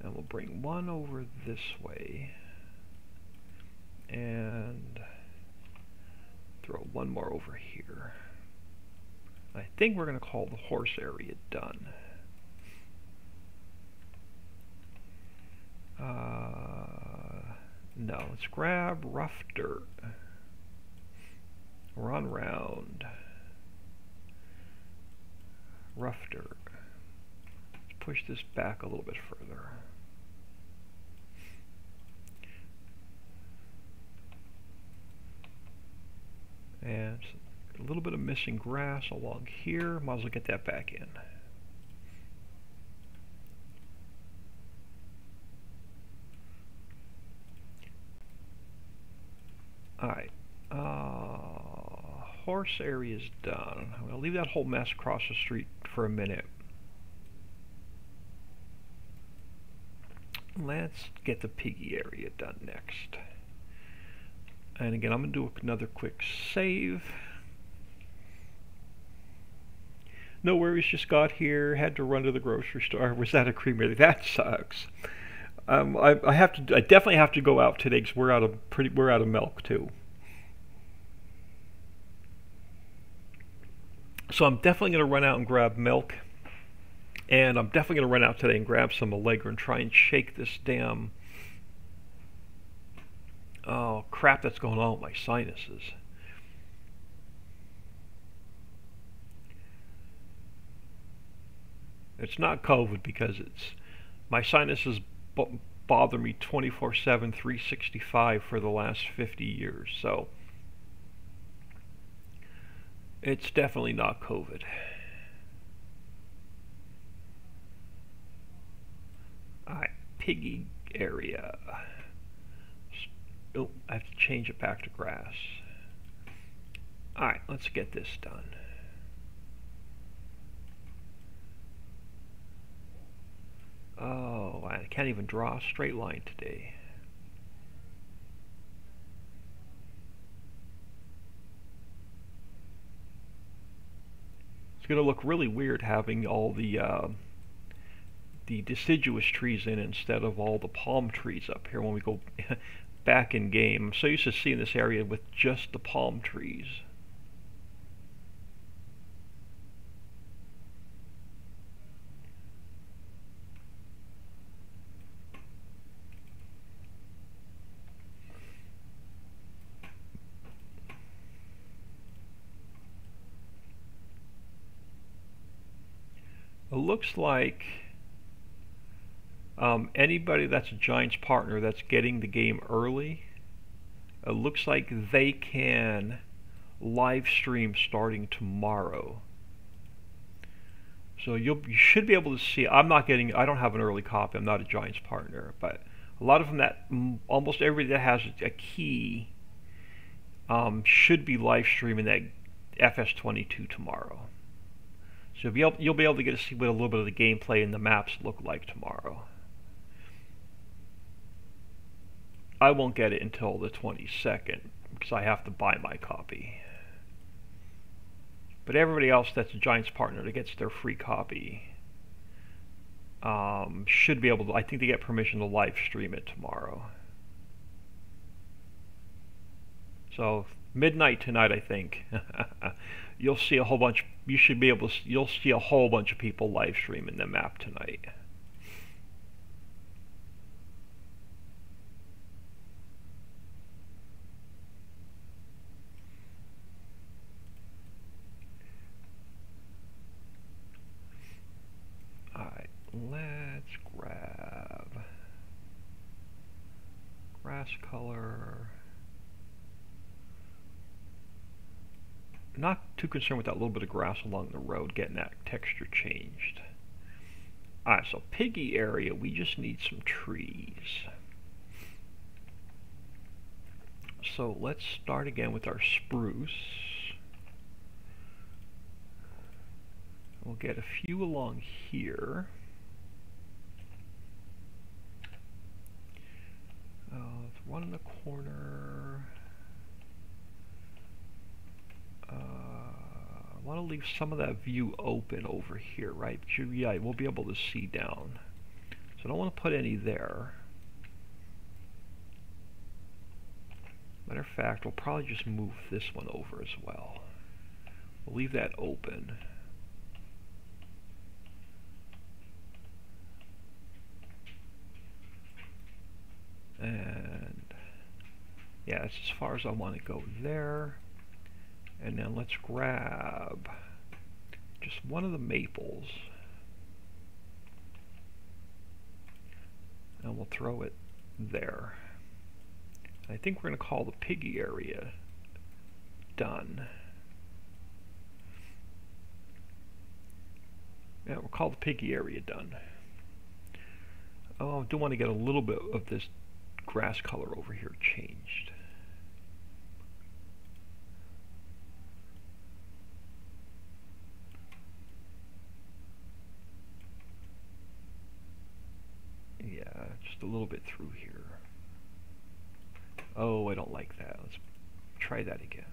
And we'll bring one over this way, and throw one more over here. I think we're going to call the horse area done. No, let's grab rough dirt. Run round. Rough dirt. Let's push this back a little bit further. And a little bit of missing grass along here. Might as well get that back in. Alright. Horse area is done. I'm going to leave that whole mess across the street for a minute. Let's get the piggy area done next. And again, I'm going to do another quick save. No worries, just got here, had to run to the grocery store, was at a creamery. That sucks. I definitely have to go out today because we're out of milk too. So I'm definitely going to run out and grab milk, and I'm definitely going to run out today and grab some Allegra and try and shake this damn crap that's going on with my sinuses. It's not COVID because my sinuses bother me 24/7, 365 for the last 50 years. So it's definitely not COVID. Alright, piggy area. Oh, I have to change it back to grass. Alright, let's get this done. Oh, I can't even draw a straight line today. It's going to look really weird having all the deciduous trees in instead of all the palm trees up here when we go back in game. I'm so used to seeing this area with just the palm trees. It looks like anybody that's a Giants partner that's getting the game early, it looks like they can live stream starting tomorrow. So you should be able to see. I don't have an early copy. I'm not a Giants partner, but a lot of them almost everybody that has a key should be live streaming that FS22 tomorrow. So you'll be able to get to see what a little bit of the gameplay and the maps look like tomorrow. I won't get it until the 22nd because I have to buy my copy. But everybody else that's a Giants partner that gets their free copy should be able to. I think they get permission to live stream it tomorrow. So midnight tonight, I think. You'll see a whole bunch. You'll see a whole bunch of people live streaming the map tonight. Alright, let's grab grass color. Not too concerned with that little bit of grass along the road, getting that texture changed. Alright, so piggy area, we just need some trees. So let's start again with our spruce. We'll get a few along here. There's one in the corner. I want to leave some of that view open over here, right? Because, yeah, we'll be able to see down. So I don't want to put any there. Matter of fact, we'll probably just move this one over as well. We'll leave that open. And yeah, that's as far as I want to go there. And then let's grab just one of the maples. And we'll throw it there. I think we're going to call the piggy area done. Yeah, we'll call the piggy area done. Oh, I do want to get a little bit of this grass color over here changed. Yeah, just a little bit through here. Oh, I don't like that. Let's try that again.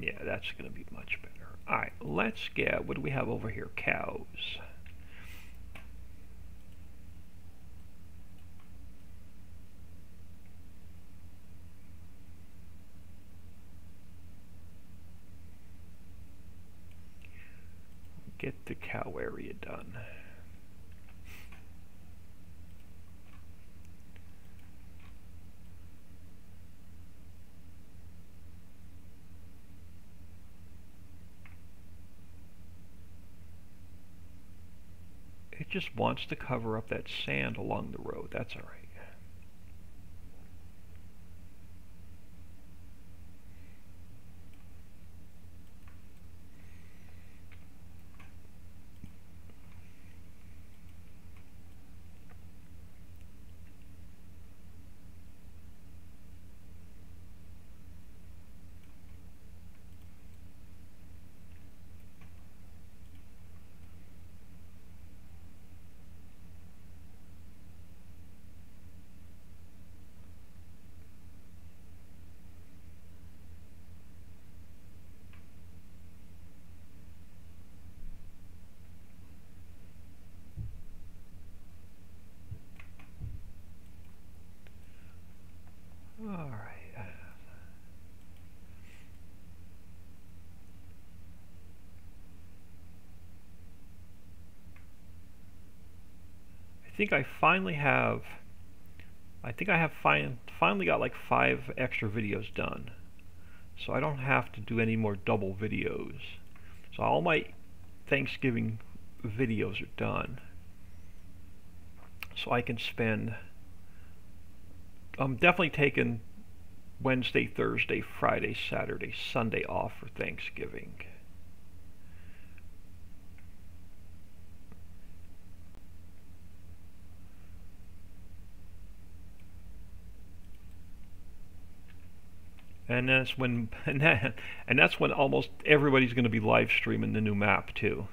Yeah, that's going to be much better. Alright, let's get, what do we have over here? Cows. Get the cow area done. It just wants to cover up that sand along the road. That's all right. All right. I think I finally have. I think I have finally got like 5 extra videos done, so I don't have to do any more double videos. So all my Thanksgiving videos are done. So I can spend. I'm definitely taking Wednesday, Thursday, Friday, Saturday, Sunday off for Thanksgiving. And that's when and that's when almost everybody's going to be live streaming the new map too.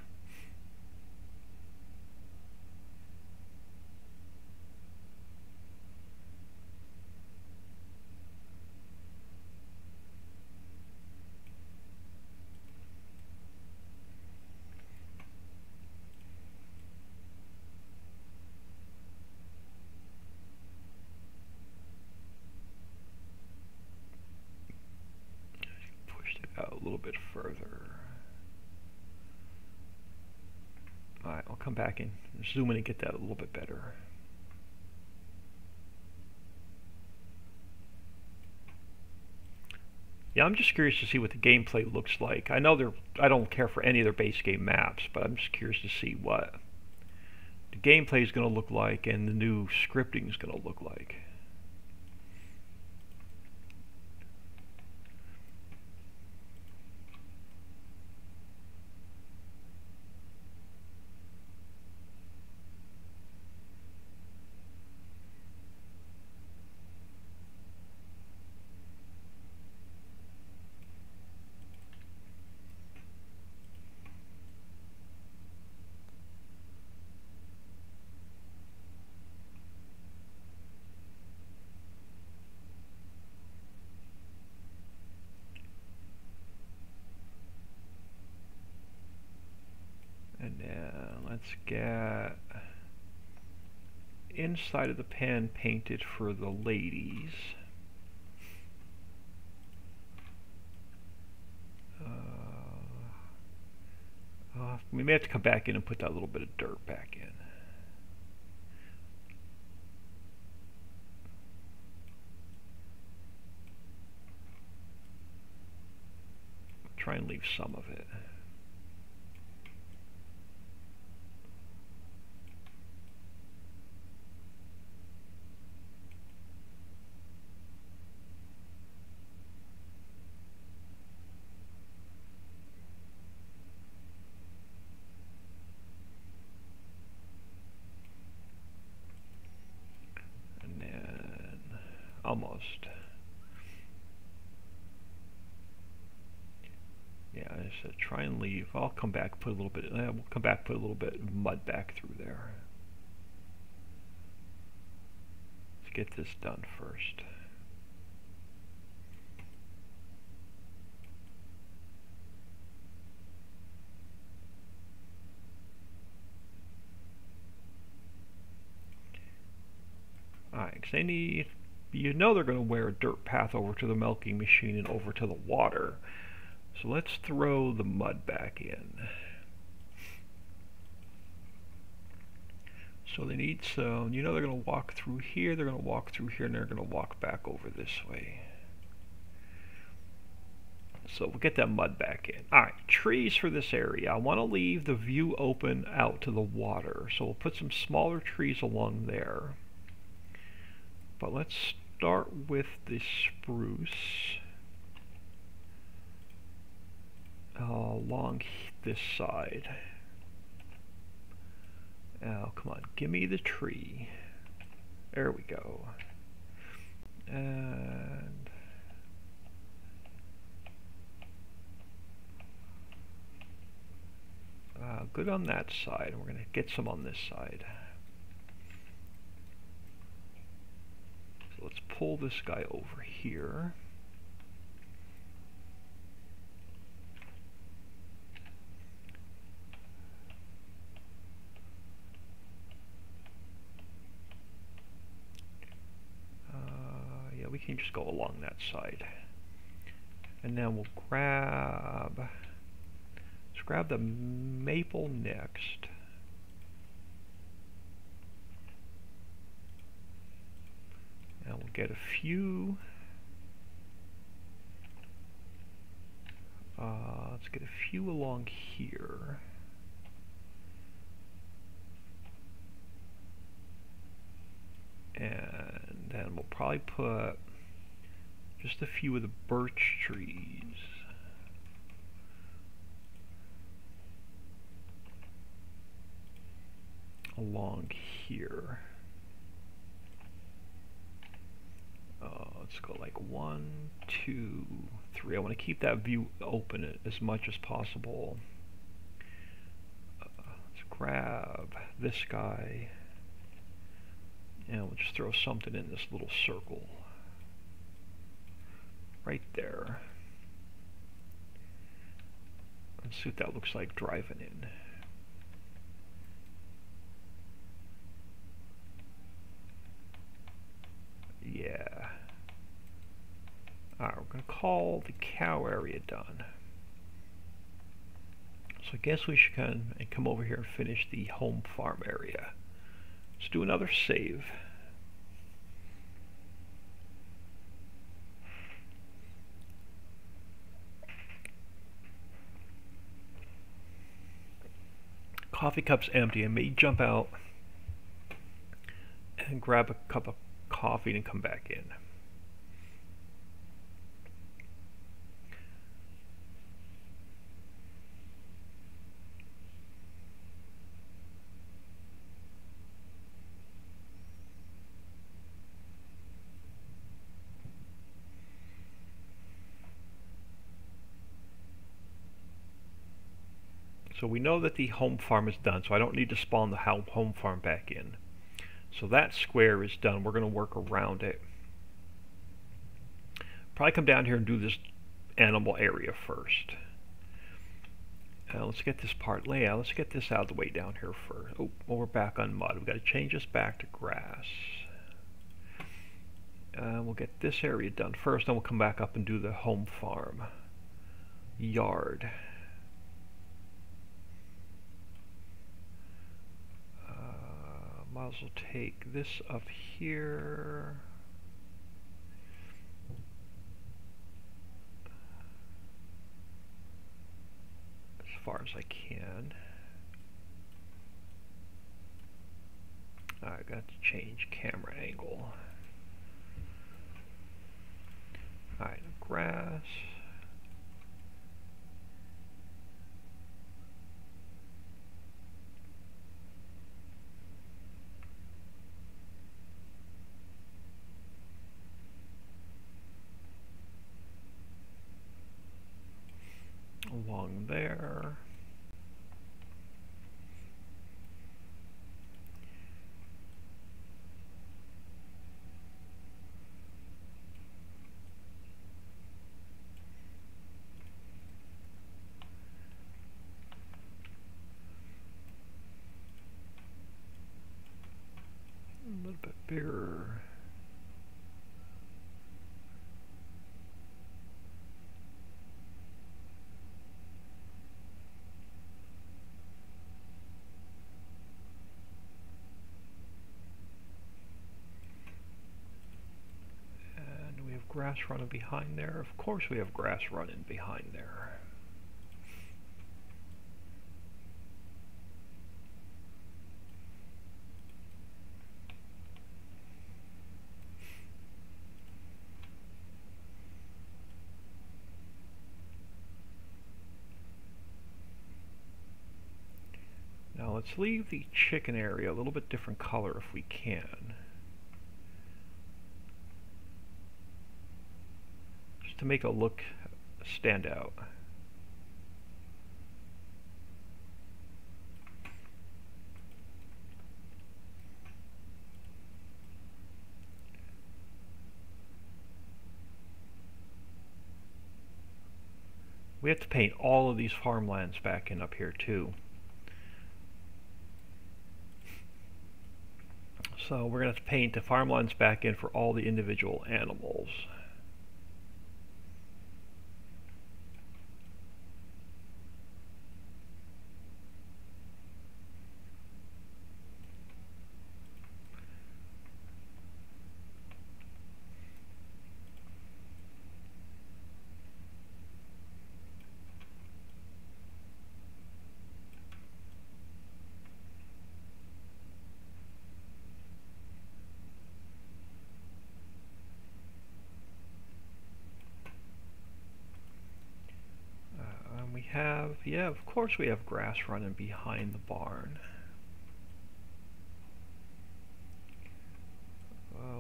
Out a little bit further. Alright, I'll come back and zoom in and get that a little bit better. Yeah, I'm just curious to see what the gameplay looks like. I know I don't care for any of their base game maps, but I'm just curious to see what the gameplay is going to look like and the new scripting is going to look like. Let's get inside of the pen painted for the ladies. We may have to come back in and put that little bit of dirt back in. Try and leave some of it. And then almost. Yeah, I said try and leave. I'll come back, put a little bit. We'll come back, put a little bit of mud back through there. Let's get this done first. Alright, because they need, you know they're going to wear a dirt path over to the milking machine and over to the water. So let's throw the mud back in. So they need some, you know they're going to walk through here, they're going to walk through here, and they're going to walk back over this way. So we'll get that mud back in. Alright, trees for this area. I want to leave the view open out to the water. So we'll put some smaller trees along there. But let's start with the spruce along this side. Oh, come on, give me the tree. There we go. And good on that side. We're going to get some on this side. So let's pull this guy over here. Yeah, we can just go along that side. And then we'll grab, let's grab the maple next. And we'll get a few, let's get a few along here. And then we'll probably put just a few of the birch trees along here. Let's go like 1, 2, 3. I want to keep that view open as much as possible. Let's grab this guy. And we'll just throw something in this little circle. Right there. Let's see what that looks like driving in. Yeah. Alright, we're going to call the cow area done. So I guess we should come over here and finish the home farm area. Let's do another save. Coffee cup's empty. I may jump out and grab a cup of coffee and come back in. So we know that the home farm is done, so I don't need to spawn the home farm back in. So that square is done. We're going to work around it. Probably come down here and do this animal area first. Let's get this part layout. Let's get this out of the way down here first. Oh, well, we're back on mud. We've got to change this back to grass. We'll get this area done first, then we'll come back up and do the home farm yard. Might as well take this up here. As far as I can. I got to change camera angle. Alright, grass. Along there. A little bit bigger. Grass running behind there. Of course we have grass running behind there. Now let's leave the chicken area a little bit different color if we can. To make it look stand out. We have to paint all of these farmlands back in up here too. So we're going to have to paint the farmlands back in for all the individual animals. Yeah, of course we have grass running behind the barn.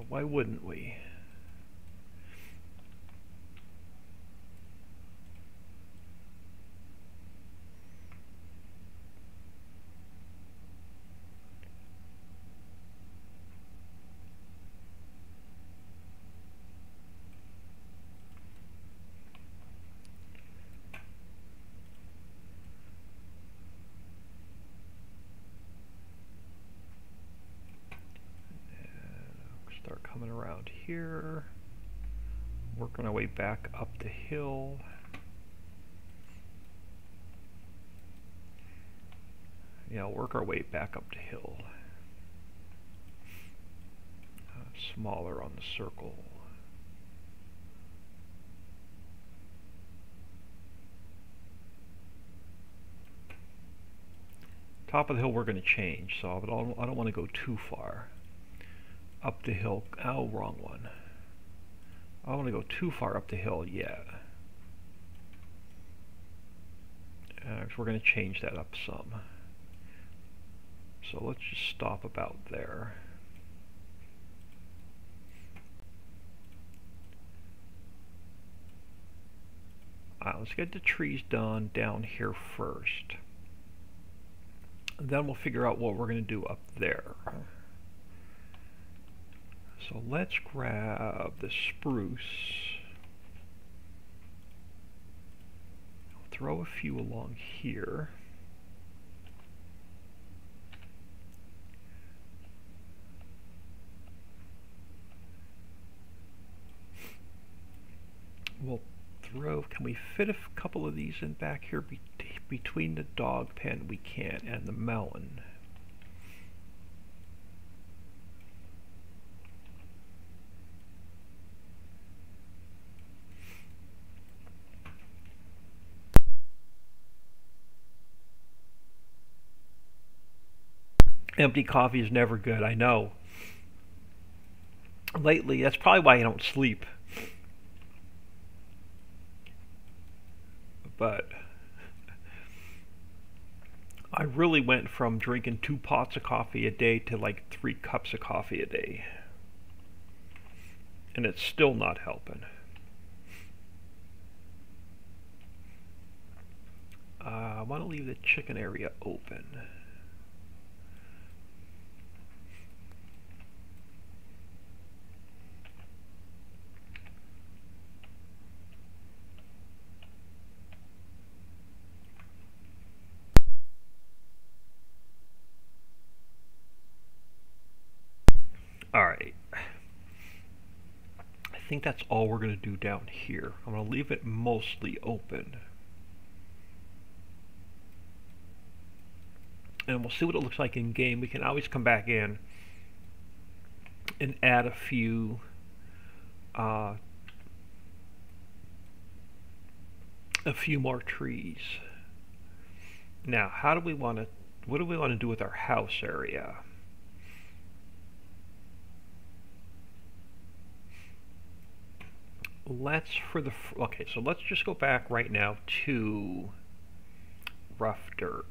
Why wouldn't we? Coming around here, working our way back up the hill. Yeah, work our way back up the hill. Smaller on the circle. Top of the hill we're going to change, so but I don't want to go too far. Up the hill. Oh, wrong one. I don't want to go too far up the hill yet. We're going to change that up some. So let's just stop about there. Let's get the trees done down here first. And then we'll figure out what we're going to do up there. So let's grab the spruce. throw a few along here. We'll throw, can we fit a couple of these in back here between the dog pen? We can, and the mountain. Empty coffee is never good, I know. Lately, that's probably why I don't sleep. But I really went from drinking 2 pots of coffee a day to like 3 cups of coffee a day. And it's still not helping. I want to leave the chicken area open. Alright. I think that's all we're going to do down here. I'm going to leave it mostly open. And we'll see what it looks like in game. We can always come back in and add a few more trees. Now, what do we want to do with our house area? Okay, so let's just go back right now to rough dirt.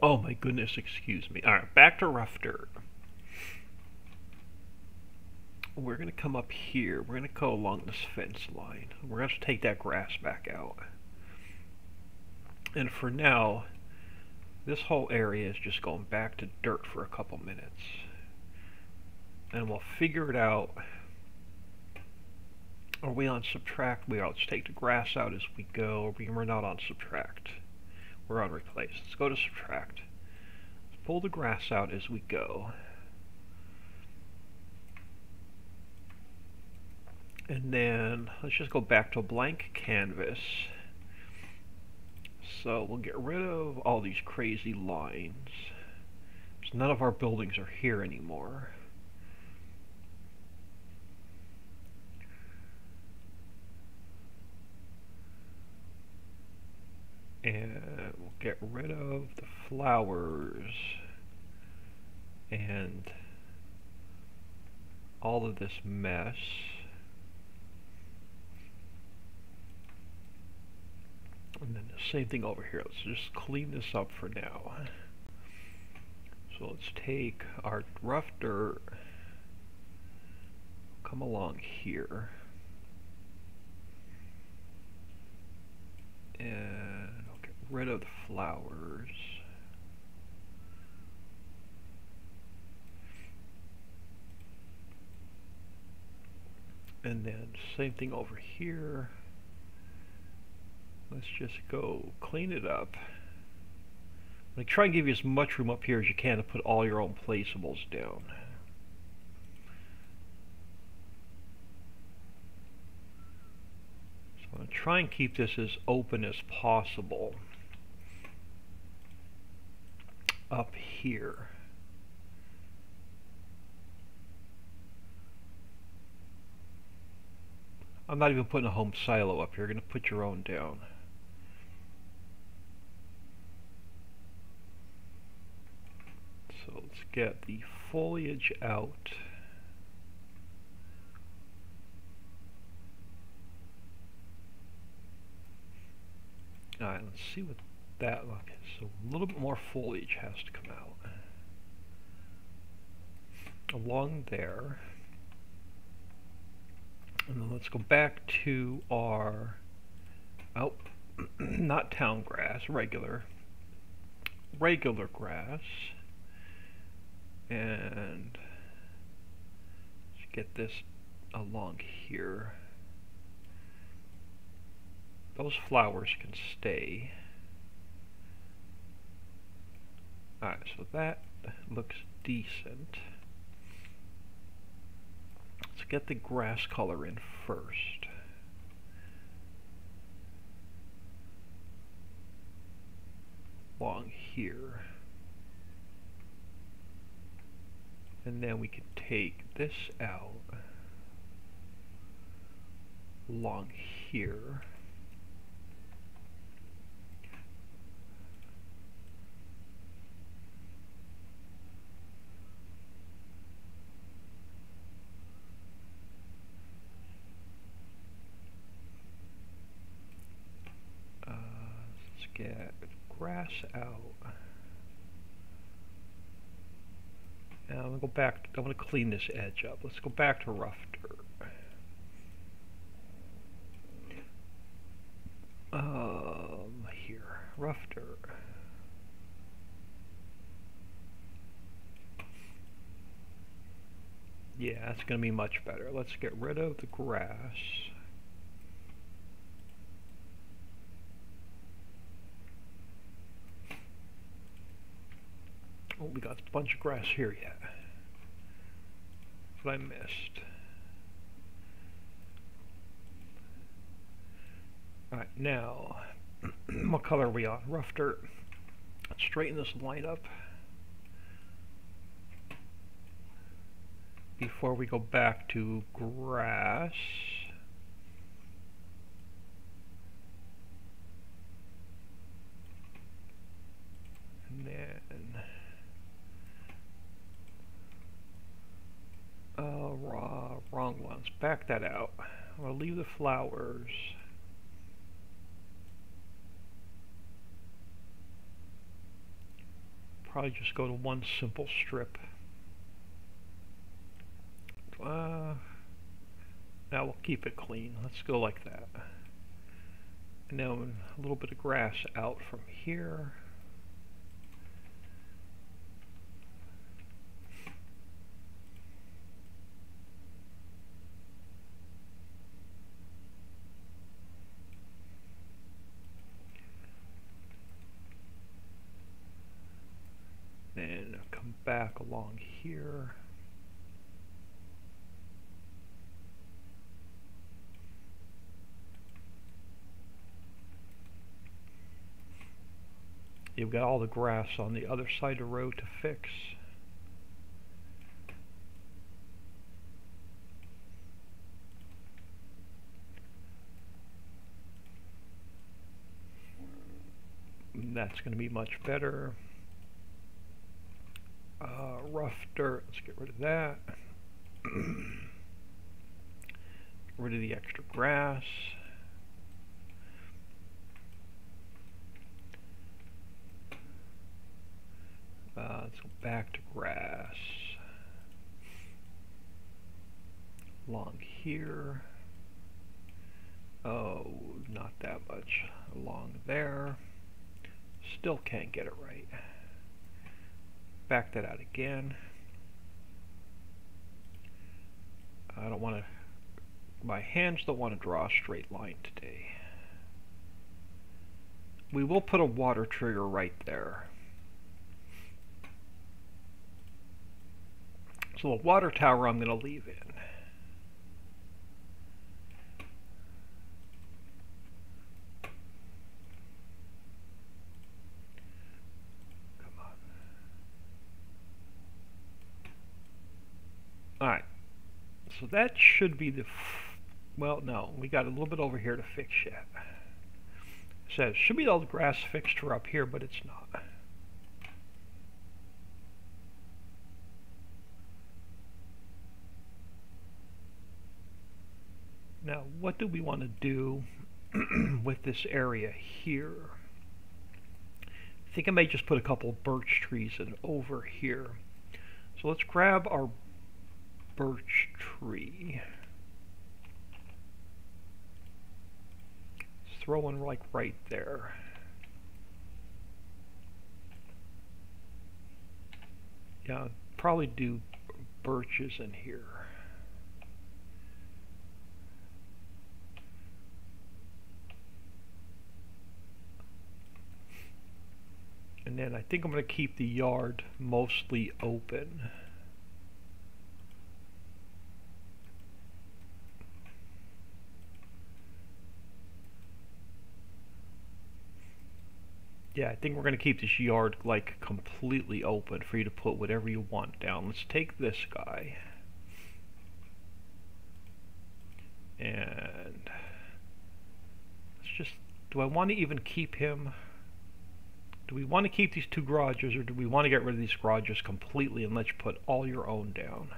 Oh my goodness, excuse me. Alright, back to rough dirt. We're going to come up here. We're going to go along this fence line. We're going to take that grass back out. And for now, this whole area is just going back to dirt for a couple minutes. And we'll figure it out. Are we on subtract? We are. Let's take the grass out as we go. We're not on subtract. We're on replace. Let's go to subtract. Let's pull the grass out as we go. And then let's just go back to a blank canvas. So we'll get rid of all these crazy lines. Because none of our buildings are here anymore. And we'll get rid of the flowers and all of this mess. And then the same thing over here. Let's just clean this up for now. So let's take our rough dirt, come along here, and I'll get rid of the flowers. And then same thing over here. Let's just go clean it up. Like, try and give you as much room up here as you can to put all your own placeables down. So I'm going to try and keep this as open as possible up here. I'm not even putting a home silo up here. You're going to put your own down. So let's get the foliage out. Alright, let's see what that looks like. So a little bit more foliage has to come out. Along there. And then let's go back to our, not town grass, regular. regular grass, and let's get this along here. Those flowers can stay. Alright, so that looks decent. Let's get the grass color in first. Along here. And then we can take this out along here. Let's get grass out. Now I'm gonna go back. I'm gonna clean this edge up. Let's go back to rough dirt. Here, rough dirt. Yeah, that's gonna be much better. Let's get rid of the grass. Oh, we got a bunch of grass here yet. What I missed. Alright, now, what color are we on? Rough dirt. Let's straighten this line up before we go back to grass. And then wrong ones. Back that out. I'll leave the flowers. Probably just go to one simple strip. Now we'll keep it clean. Let's go like that. And now a little bit of grass out from here. Then come back along here. You've got all the grass on the other side of the road to fix. And that's going to be much better. Rough dirt, let's get rid of that. Get rid of the extra grass. Let's go back to grass. Along here. Oh, not that much. Along there. Still can't get it right. Back that out again. I don't want to, my hands don't want to draw a straight line today. We will put a water trigger right there. So the water tower I'm going to leave in. Alright, so that should be the, well, no, we got a little bit over here to fix yet. It says, should be all the grass fixed for up here, but it's not. Now, what do we want to do with this area here? I think I may just put a couple of birch trees in over here. So let's grab our birch tree. Let's throw one like right there. Yeah, probably do birches in here. And then I think I'm going to keep the yard mostly open. Yeah, I think we're going to keep this yard like completely open for you to put whatever you want down. Let's take this guy. And let's just, do I want to even keep him? Do we want to keep these two garages, or do we want to get rid of these garages completely and let you put all your own down?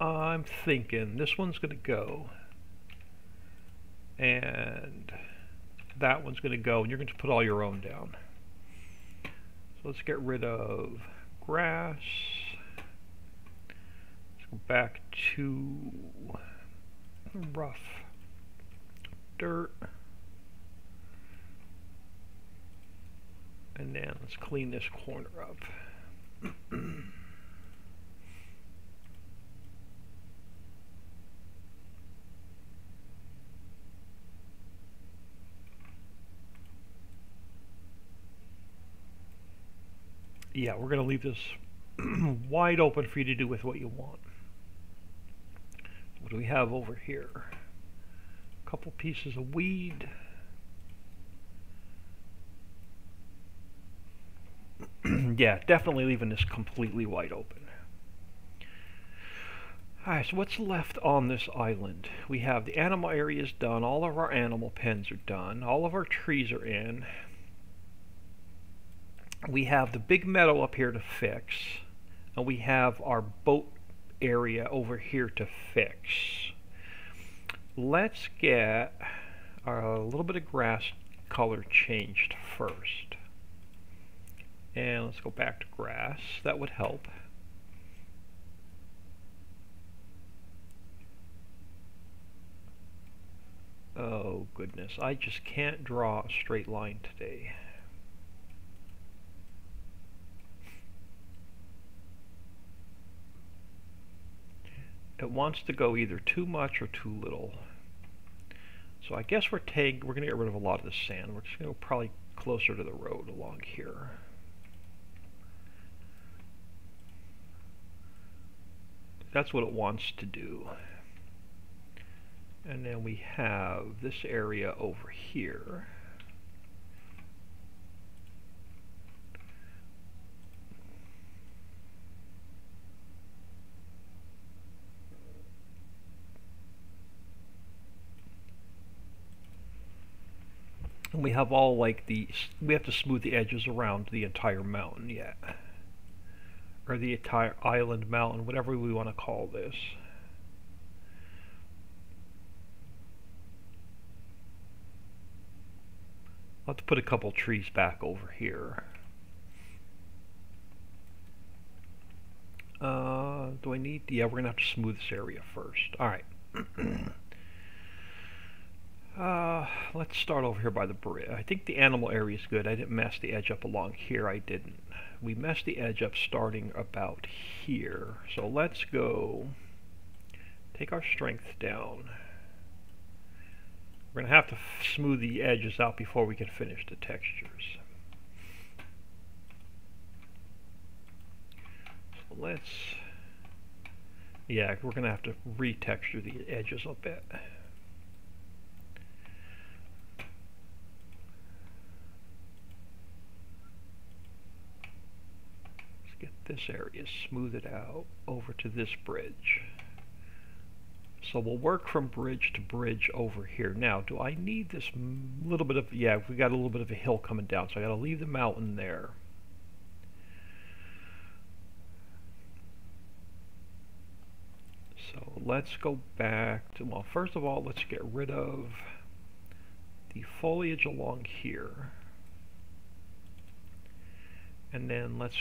I'm thinking this one's going to go, and that one's going to go, and you're going to put all your own down. So let's get rid of grass. Let's go back to rough dirt. And then let's clean this corner up. Yeah, we're going to leave this wide open for you to do with what you want. What do we have over here? A couple pieces of weed. Yeah, definitely leaving this completely wide open. Alright, so what's left on this island? We have the animal areas done, all of our animal pens are done, all of our trees are in. We have the big meadow up here to fix, and we have our boat area over here to fix. Let's get a little bit of grass color changed first. And let's go back to grass. That would help. Oh goodness, I just can't draw a straight line today. It wants to go either too much or too little. So I guess we're going to get rid of a lot of the sand. We're just going to go probably closer to the road along here. That's what it wants to do. And then we have this area over here. And we have all like we have to smooth the edges around the entire mountain yet. Or the entire island mountain, whatever we want to call this. I'll have to put a couple trees back over here. Do I need? Yeah, we're going to have to smooth this area first. Alright. Let's start over here by the bridge. I think the animal area is good. I didn't mess the edge up along here. I didn't. We messed the edge up starting about here. So let's go take our strength down. We're going to have to smooth the edges out before we can finish the textures. So let's, yeah, we're going to have to retexture the edges a bit. Get this area, smooth it out over to this bridge. So we'll work from bridge to bridge over here. Now, do I need this little bit of, yeah, we got a little bit of a hill coming down, so I got to leave the mountain there. So let's go back to, well, first of all, let's get rid of the foliage along here. And then let's,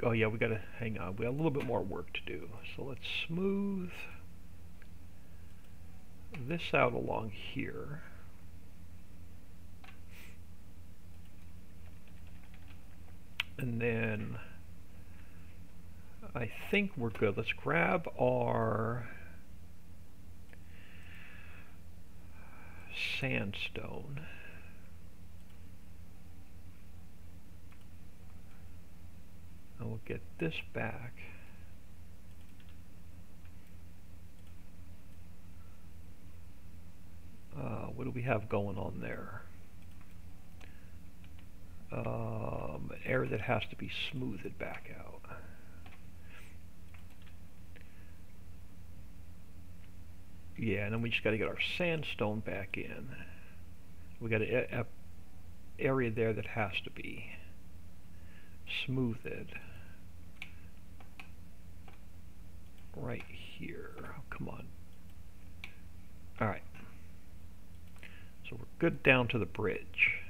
oh yeah, we got to hang on. We got a little bit more work to do. So let's smooth. this out along here. And then I think we're good. Let's grab our sandstone. And we'll get this back. What do we have going on there? An area that has to be smoothed back out. Yeah, and then we just got to get our sandstone back in. We got an area there that has to be smoothed. Right here. Oh, come on. Alright. So we're good down to the bridge.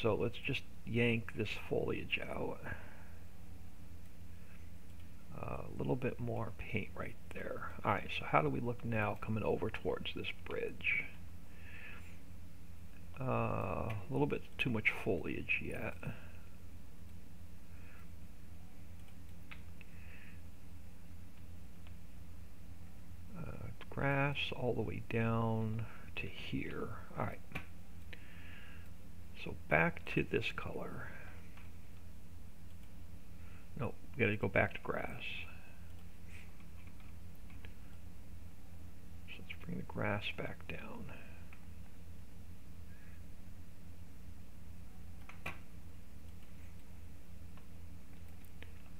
So let's just yank this foliage out. A little bit more paint right there. Alright, so how do we look now coming over towards this bridge? A little bit too much foliage yet. Grass all the way down to here. Alright. So back to this color. No, we gotta go back to grass. So let's bring the grass back down.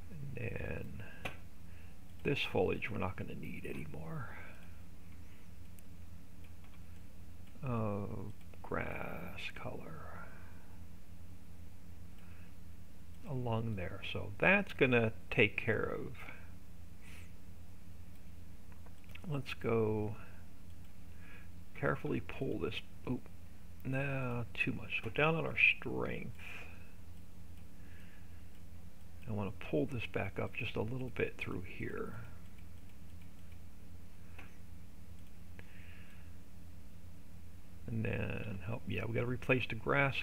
And then this foliage we're not going to need anymore. Grass color along there. So that's going to take care of. Let's go carefully pull this. Oh, no, too much. Go down on our strength. I want to pull this back up just a little bit through here. And then help. Yeah, we got to replace the grass.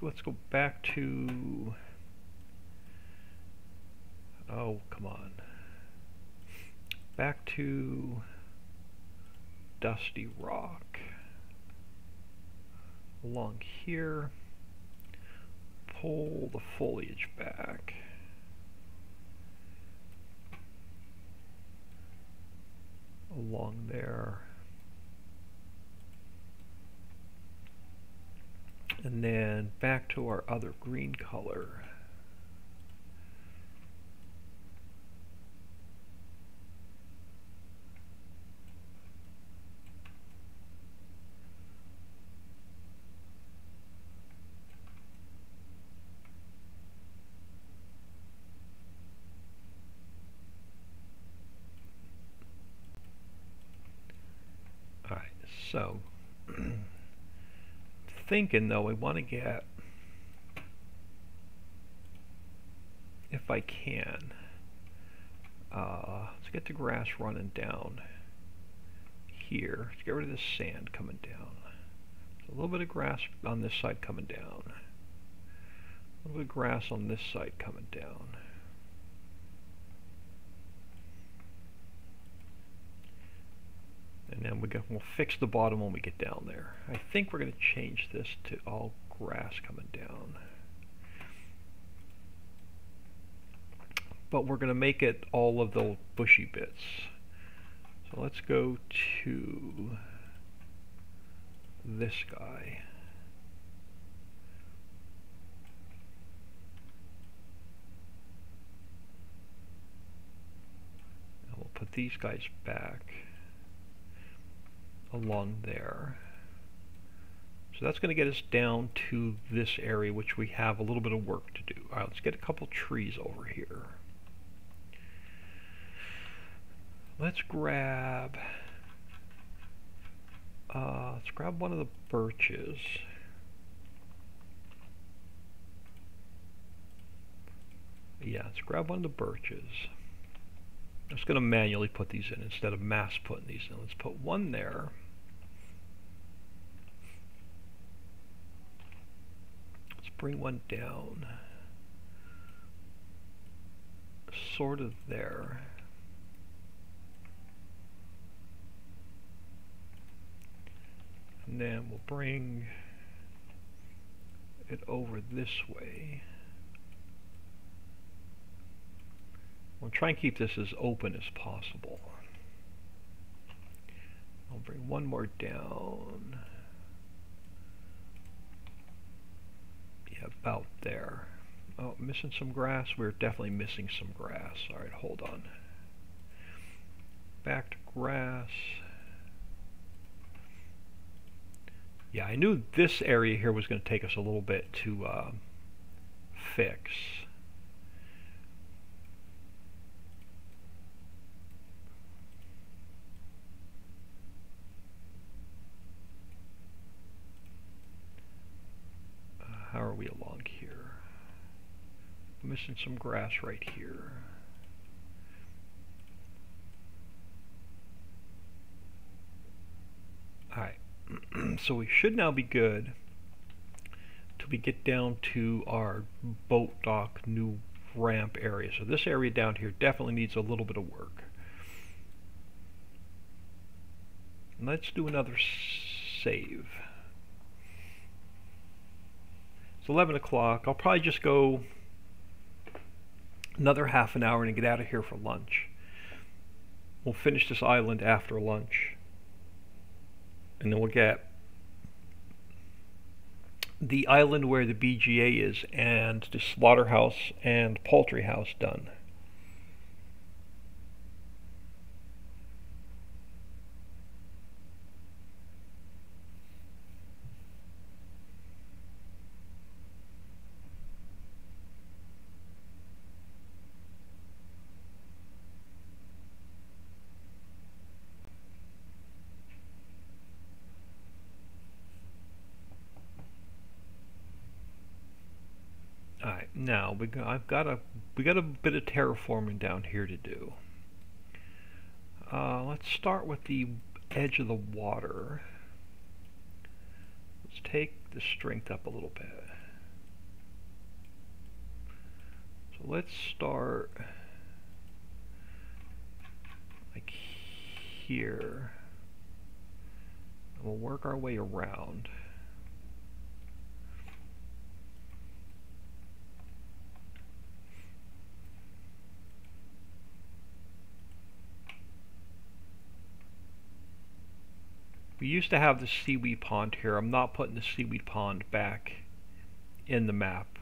Let's go back to. Oh, come on. Back to dusty rock. Along here. Pull the foliage back. Along there. And then back to our other green color. All right, so thinking though, we want to get, if I can, let's get the grass running down here. Let's get rid of this sand coming down. So a little bit of grass on this side coming down. A little bit of grass on this side coming down. And then we'll fix the bottom when we get down there. I think we're going to change this to all grass coming down. But we're going to make it all of the bushy bits. So let's go to this guy. And we'll put these guys back along there. So that's going to get us down to this area, which we have a little bit of work to do. All right, let's get a couple trees over here. Let's grab one of the birches. Yeah, let's grab one of the birches. I'm just going to manually put these in instead of mass putting these in. Let's put one there. bring one down, sort of there. And then we'll bring it over this way. We'll try and keep this as open as possible. I'll bring one more down. Yeah, about there. Oh, missing some grass? We're definitely missing some grass. Alright, hold on. Back to grass. Yeah, I knew this area here was going to take us a little bit to fix. How are we along here? Missing some grass right here. Alright, so we should now be good till we get down to our boat dock new ramp area. So this area down here definitely needs a little bit of work. Let's do another save. It's 11 o'clock. I'll probably just go another half an hour and get out of here for lunch. We'll finish this island after lunch. And then we'll get the island where the BGA is and the slaughterhouse and poultry house done. Alright, now we got a bit of terraforming down here to do. Let's start with the edge of the water. Let's take the strength up a little bit. So let's start like here. And we'll work our way around. We used to have the seaweed pond here. I'm not putting the seaweed pond back in the map.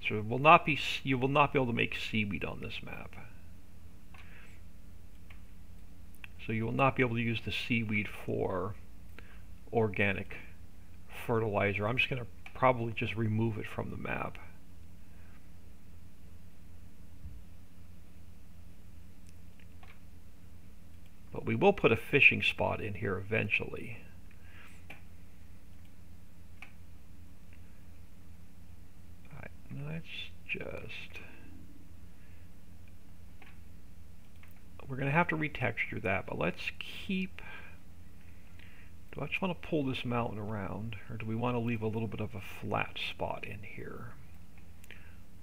So it will not be, you will not be able to make seaweed on this map. So you will not be able to use the seaweed for organic fertilizer. I'm just going to probably just remove it from the map. But we will put a fishing spot in here eventually. Alright, let's just... We're going to have to retexture that, but let's keep... Do I just want to pull this mountain around, or do we want to leave a little bit of a flat spot in here?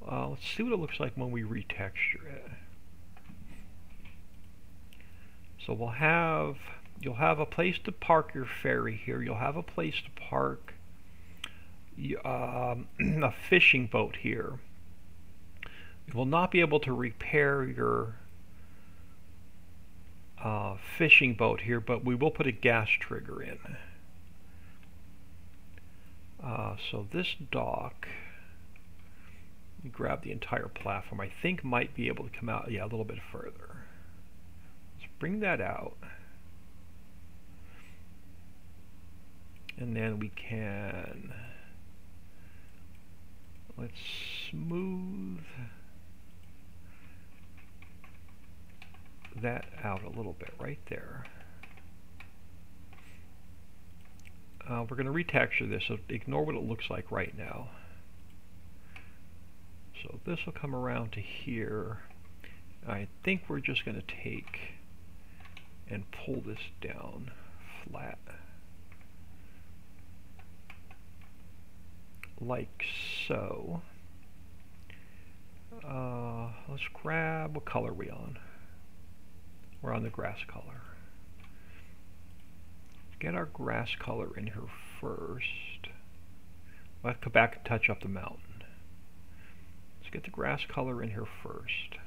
Let's see what it looks like when we retexture it. So we'll have, you'll have a place to park your ferry here. You'll have a place to park a fishing boat here. You will not be able to repair your fishing boat here, but we will put a gas trigger in. So this dock, let me grab the entire platform, I think might be able to come out, yeah, a little bit further. Bring that out, and then we can, let's smooth that out a little bit right there. We're going to retexture this, so ignore what it looks like right now. So this will come around to here. I think we're just going to take and pull this down flat like So let's grab, what color are we on? We're on the grass color. Get our grass color in here first. Let's go back and touch up the mountain. Let's get the grass color in here first.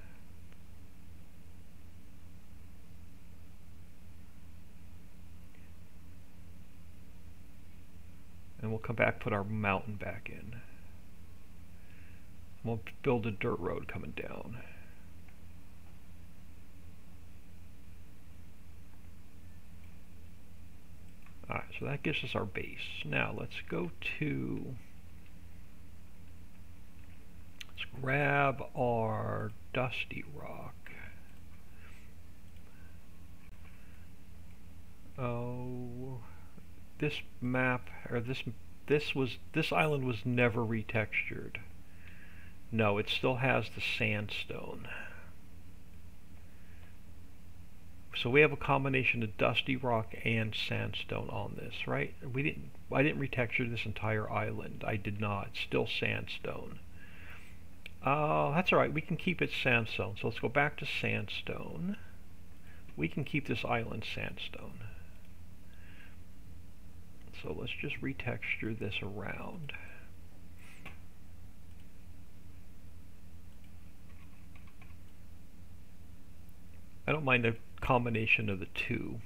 And we'll come back, put our mountain back in. We'll build a dirt road coming down. Alright, so that gives us our base. Now let's go to, let's grab our dusty rock. Oh, this map, or this island was never retextured. No, it still has the sandstone. So we have a combination of dusty rock and sandstone on this, right? I didn't retexture this entire island. I did not. It's still sandstone. That's alright, we can keep it sandstone. So let's go back to sandstone. We can keep this island sandstone. So let's just retexture this around. I don't mind a combination of the two.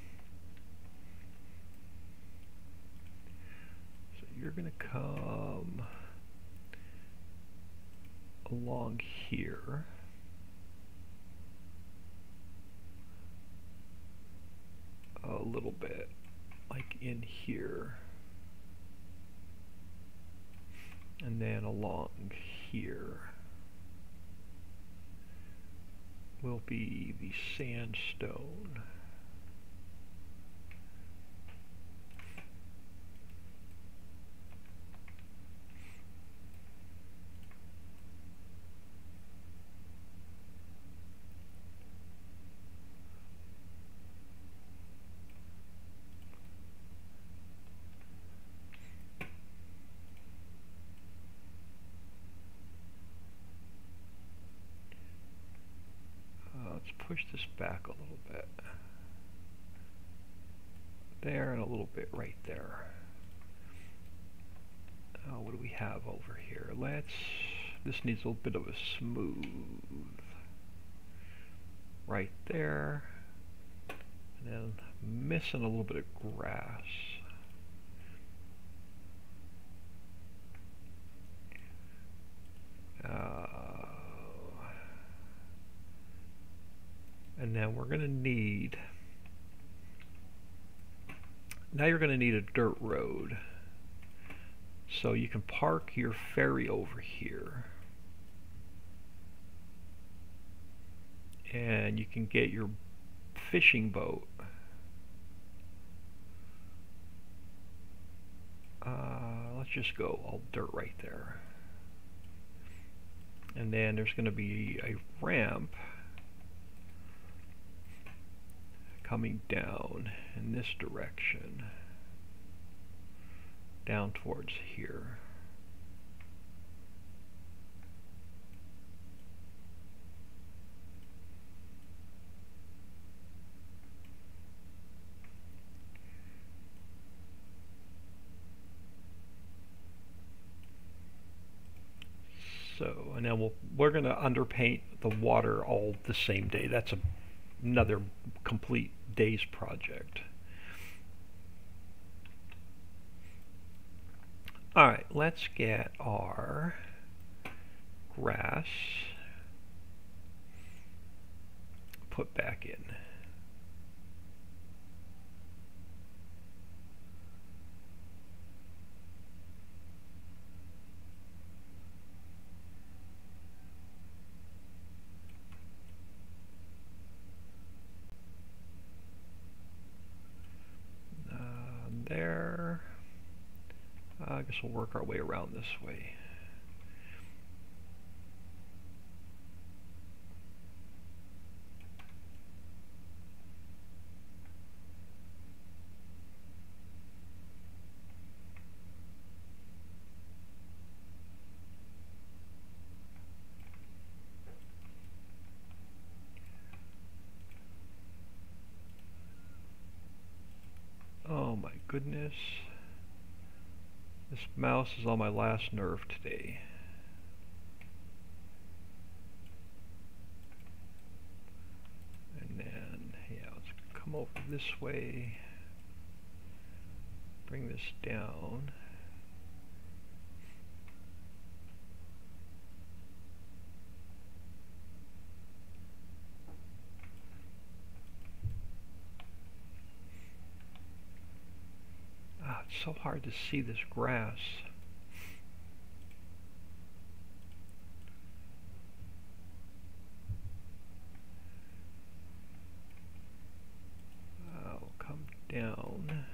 So you're going to come along here. A little bit, like in here. And then along here will be the sandstone. Let's push this back a little bit. There, and a little bit right there. What do we have over here? This needs a little bit of a smooth. Right there. And then missing a little bit of grass. And then we're going to need, now you're going to need a dirt road. So you can park your ferry over here. And you can get your fishing boat. Let's just go all dirt right there. And then there's going to be a ramp coming down in this direction, down towards here. So, and then we're going to underpaint the water all the same day. That's another complete day's project. Alright, let's get our grass put back in. There. I guess we'll work our way around this way. goodness. This mouse is on my last nerve today. And then, yeah, let's come over this way. Bring this down. It's so hard to see this grass. I'll come down.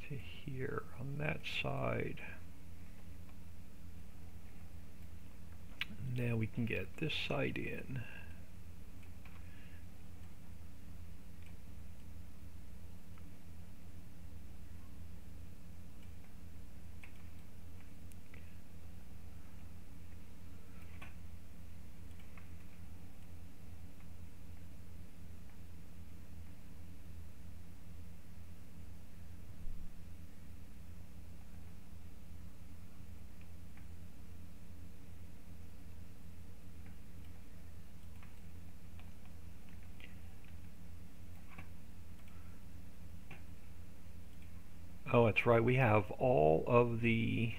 To here on that side. Now we can get this side in. Oh, that's right, we have all of the...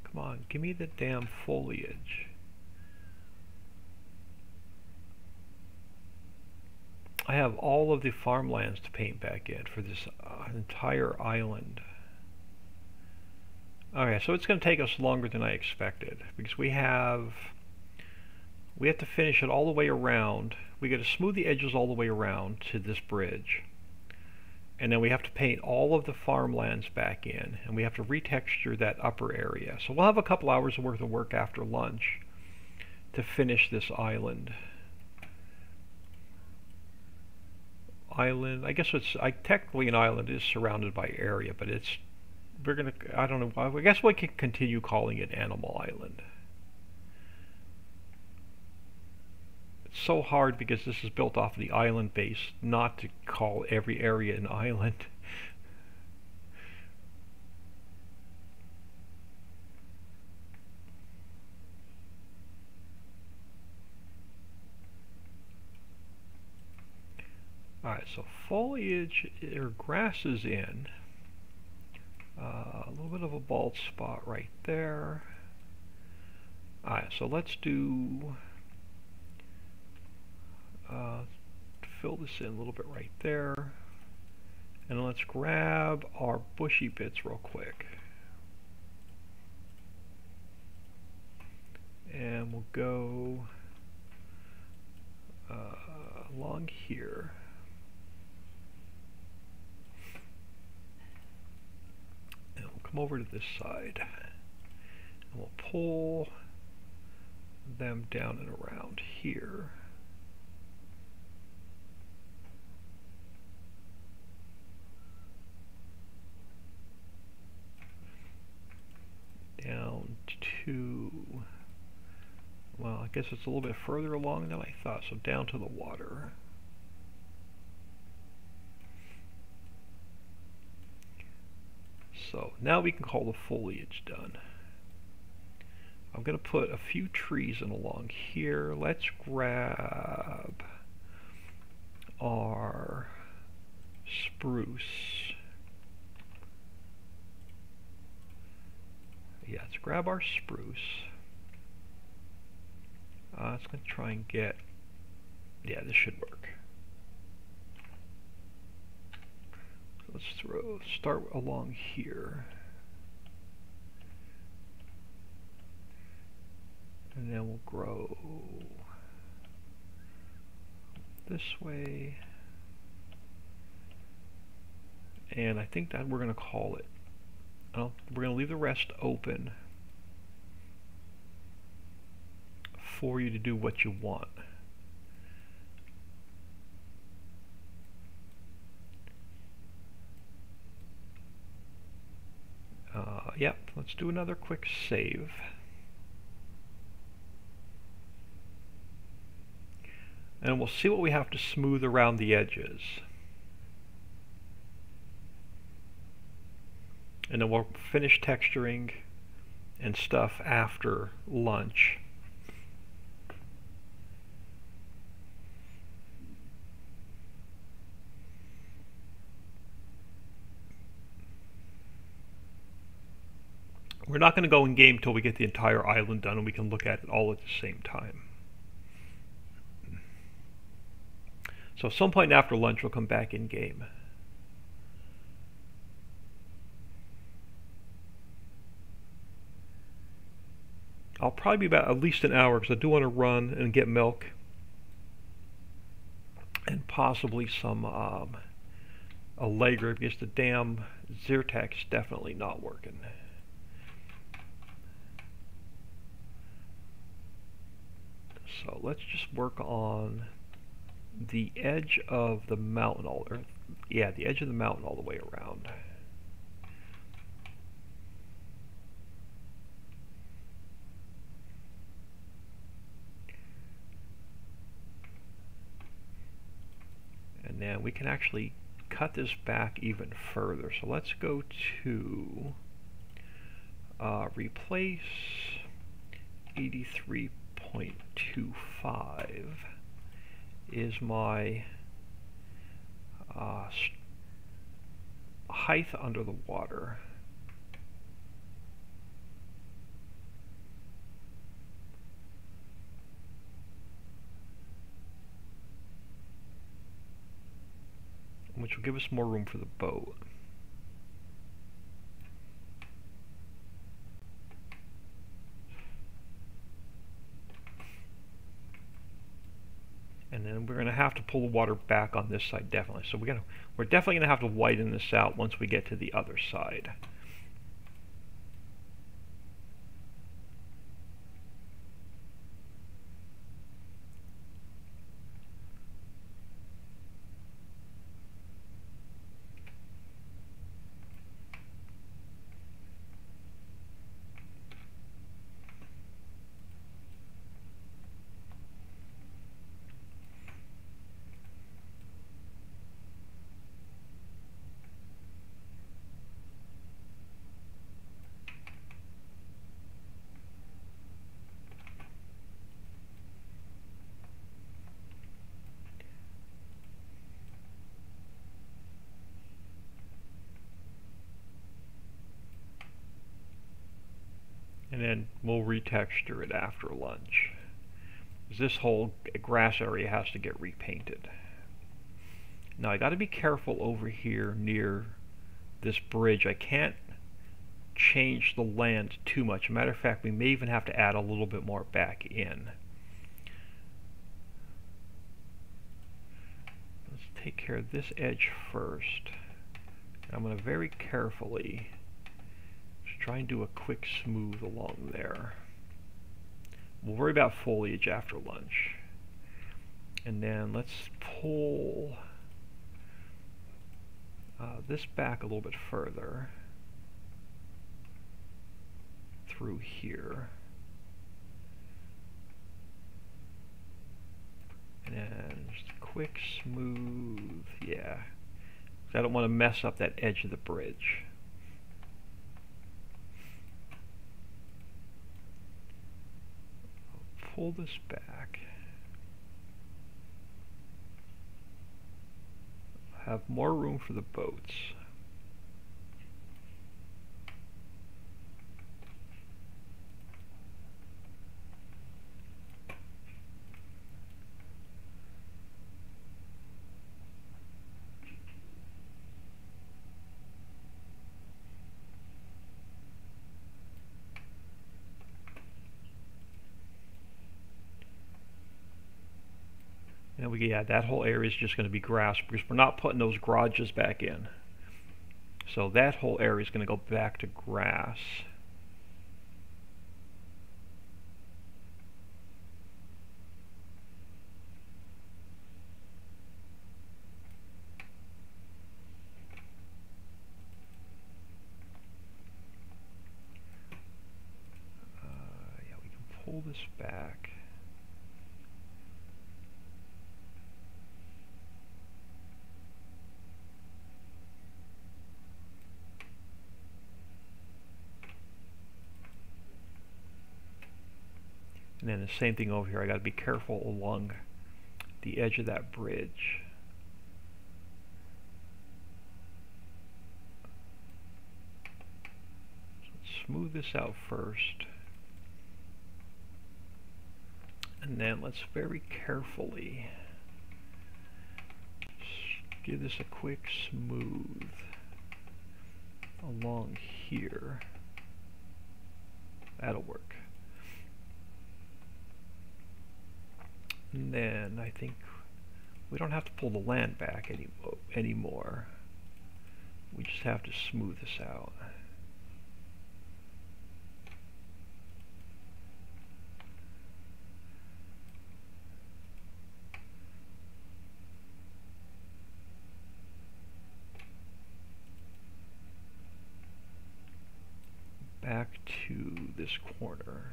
Come on, give me the damn foliage. I have all of the farmlands to paint back in for this entire island. Okay, so it's going to take us longer than I expected, because we have to finish it all the way around. We got to smooth the edges all the way around to this bridge. And then we have to paint all of the farmlands back in, and we have to retexture that upper area. So we'll have a couple hours worth of work after lunch to finish this island. I guess it's technically an island is surrounded by area, but I don't know, I guess we can continue calling it Animal Island. So hard because this is built off of the island base not to call every area an island. Alright, so foliage or grass is in. A little bit of a bald spot right there. Alright, so let's do fill this in a little bit right there, and let's grab our bushy bits real quick, and we'll go along here, and we'll come over to this side, and we'll pull them down and around here. Down to, well, I guess it's a little bit further along than I thought, so down to the water. So now we can call the foliage done. I'm going to put a few trees in along here. Let's grab our spruce. Yeah, let's grab our spruce. It's going to try and get... Yeah, this should work. So let's start along here. And then we'll grow this way. And I think that we're going to call it. Well, we're going to leave the rest open for you to do what you want. Yep, let's do another quick save. And we'll see what we have to smooth around the edges. And then we'll finish texturing and stuff after lunch. We're not going to go in game till we get the entire island done and we can look at it all at the same time. So at some point after lunch we'll come back in game. I'll probably be about at least an hour because I do want to run and get milk and possibly some Allegra because the damn Zyrtec is definitely not working. So let's just work on the edge of the mountain the edge of the mountain all the way around. And then we can actually cut this back even further. So let's go to replace 83.25 is my height under the water. Which will give us more room for the boat. And then we're going to have to pull the water back on this side definitely. So we're definitely going to have to widen this out once we get to the other side. And then we'll retexture it after lunch. This whole grass area has to get repainted. Now I got to be careful over here near this bridge. I can't change the land too much. Matter of fact, we may even have to add a little bit more back in. Let's take care of this edge first. I'm going to very carefully try and do a quick smooth along there. We'll worry about foliage after lunch. And then let's pull this back a little bit further through here. And then just a quick smooth, yeah. I don't want to mess up that edge of the bridge. Pull this back. Have more room for the boats. And yeah, that whole area is just going to be grass because we're not putting those garages back in. So that whole area is going to go back to grass. pull this back. And then the same thing over here. I got to be careful along the edge of that bridge. So let's smooth this out first. And then let's very carefully give this a quick smooth along here. That'll work. And then I think we don't have to pull the land back anymore. We just have to smooth this out. Back to this corner.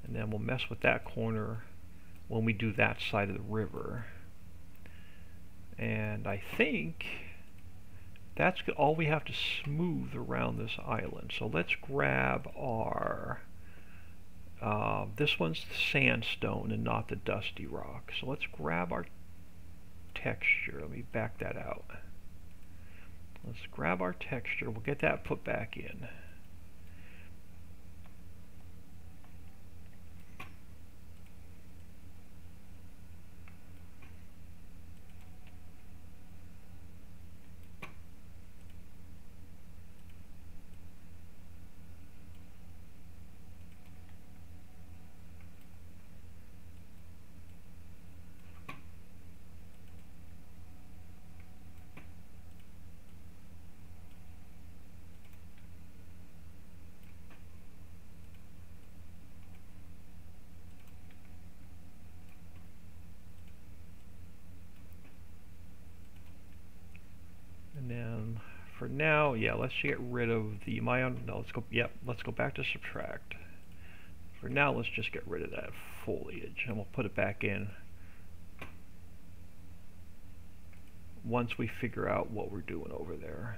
And then we'll mess with that corner when we do that side of the river. And I think that's all we have to smooth around this island. So let's grab our, this one's the sandstone and not the dusty rock. So let's grab our texture. Let me back that out. Let's grab our texture. We'll get that put back in. And then for now, yeah, let's get rid of the no, let's go, yep, let's go back to subtract. For now, let's just get rid of that foliage and we'll put it back in once we figure out what we're doing over there.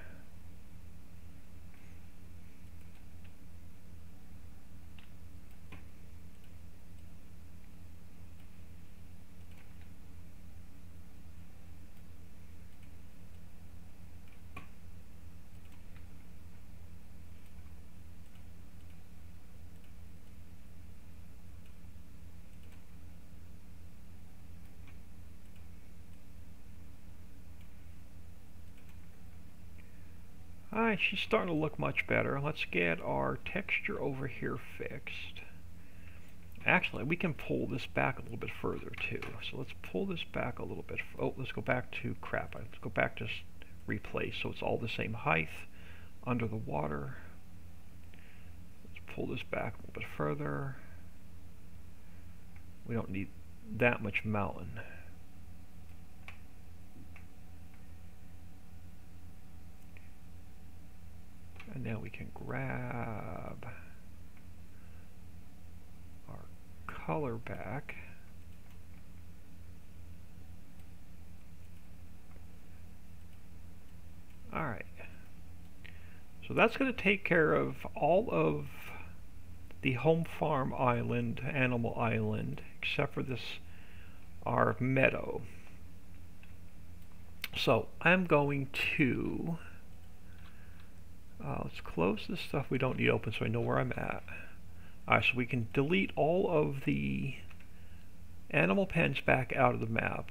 Alright, she's starting to look much better. Let's get our texture over here fixed. Actually, we can pull this back a little bit further too. So let's pull this back a little bit. Oh, let's go back to crap. Let's go back to replace so it's all the same height under the water. Let's pull this back a little bit further. We don't need that much mountain. And now we can grab our color back. Alright. So that's going to take care of all of the home farm island, animal island, except for this, our meadow. So I'm going to let's close this stuff we don't need open so I know where I'm at. Alright, so we can delete all of the animal pens back out of the map.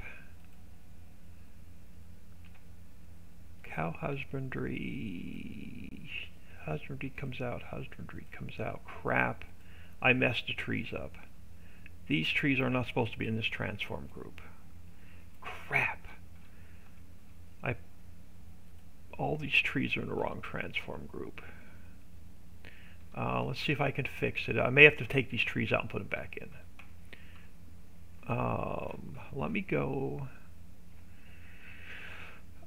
Cow husbandry. Husbandry comes out. Husbandry comes out. Crap. I messed the trees up. These trees are not supposed to be in this transform group. Crap. All these trees are in the wrong transform group. Let's see if I can fix it. I may have to take these trees out and put them back in. Let me go.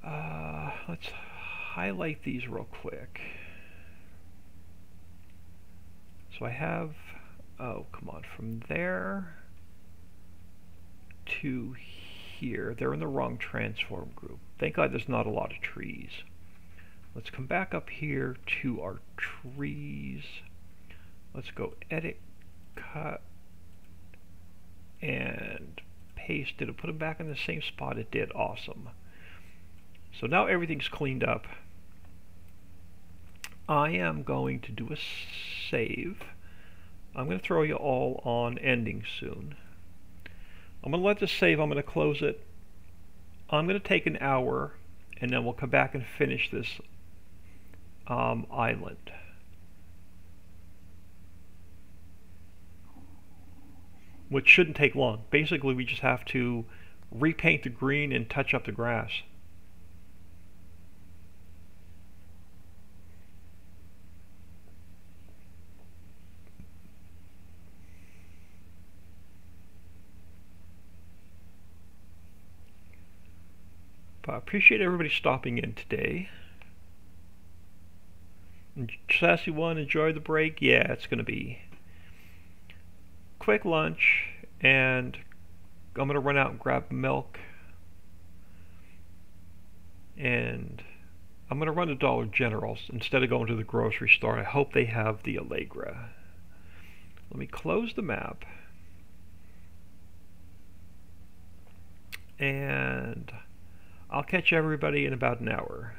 Let's highlight these real quick. So I have, oh, come on, from there to here. They're in the wrong transform group. Thank God there's not a lot of trees. Let's come back up here to our trees. Let's go edit, cut, and paste it and put them back in the same spot it did. Awesome. So now everything's cleaned up. I am going to do a save. I'm going to throw you all on ending soon. I'm going to let this save. I'm going to close it. I'm going to take an hour, and then we'll come back and finish this island. Which shouldn't take long. Basically, we just have to repaint the green and touch up the grass. But I appreciate everybody stopping in today. Sassy one, enjoy the break. Yeah, it's going to be quick lunch, and I'm going to run out and grab milk, and I'm going to run to Dollar General instead of going to the grocery store. I hope they have the Allegra. Let me close the map, and I'll catch everybody in about an hour.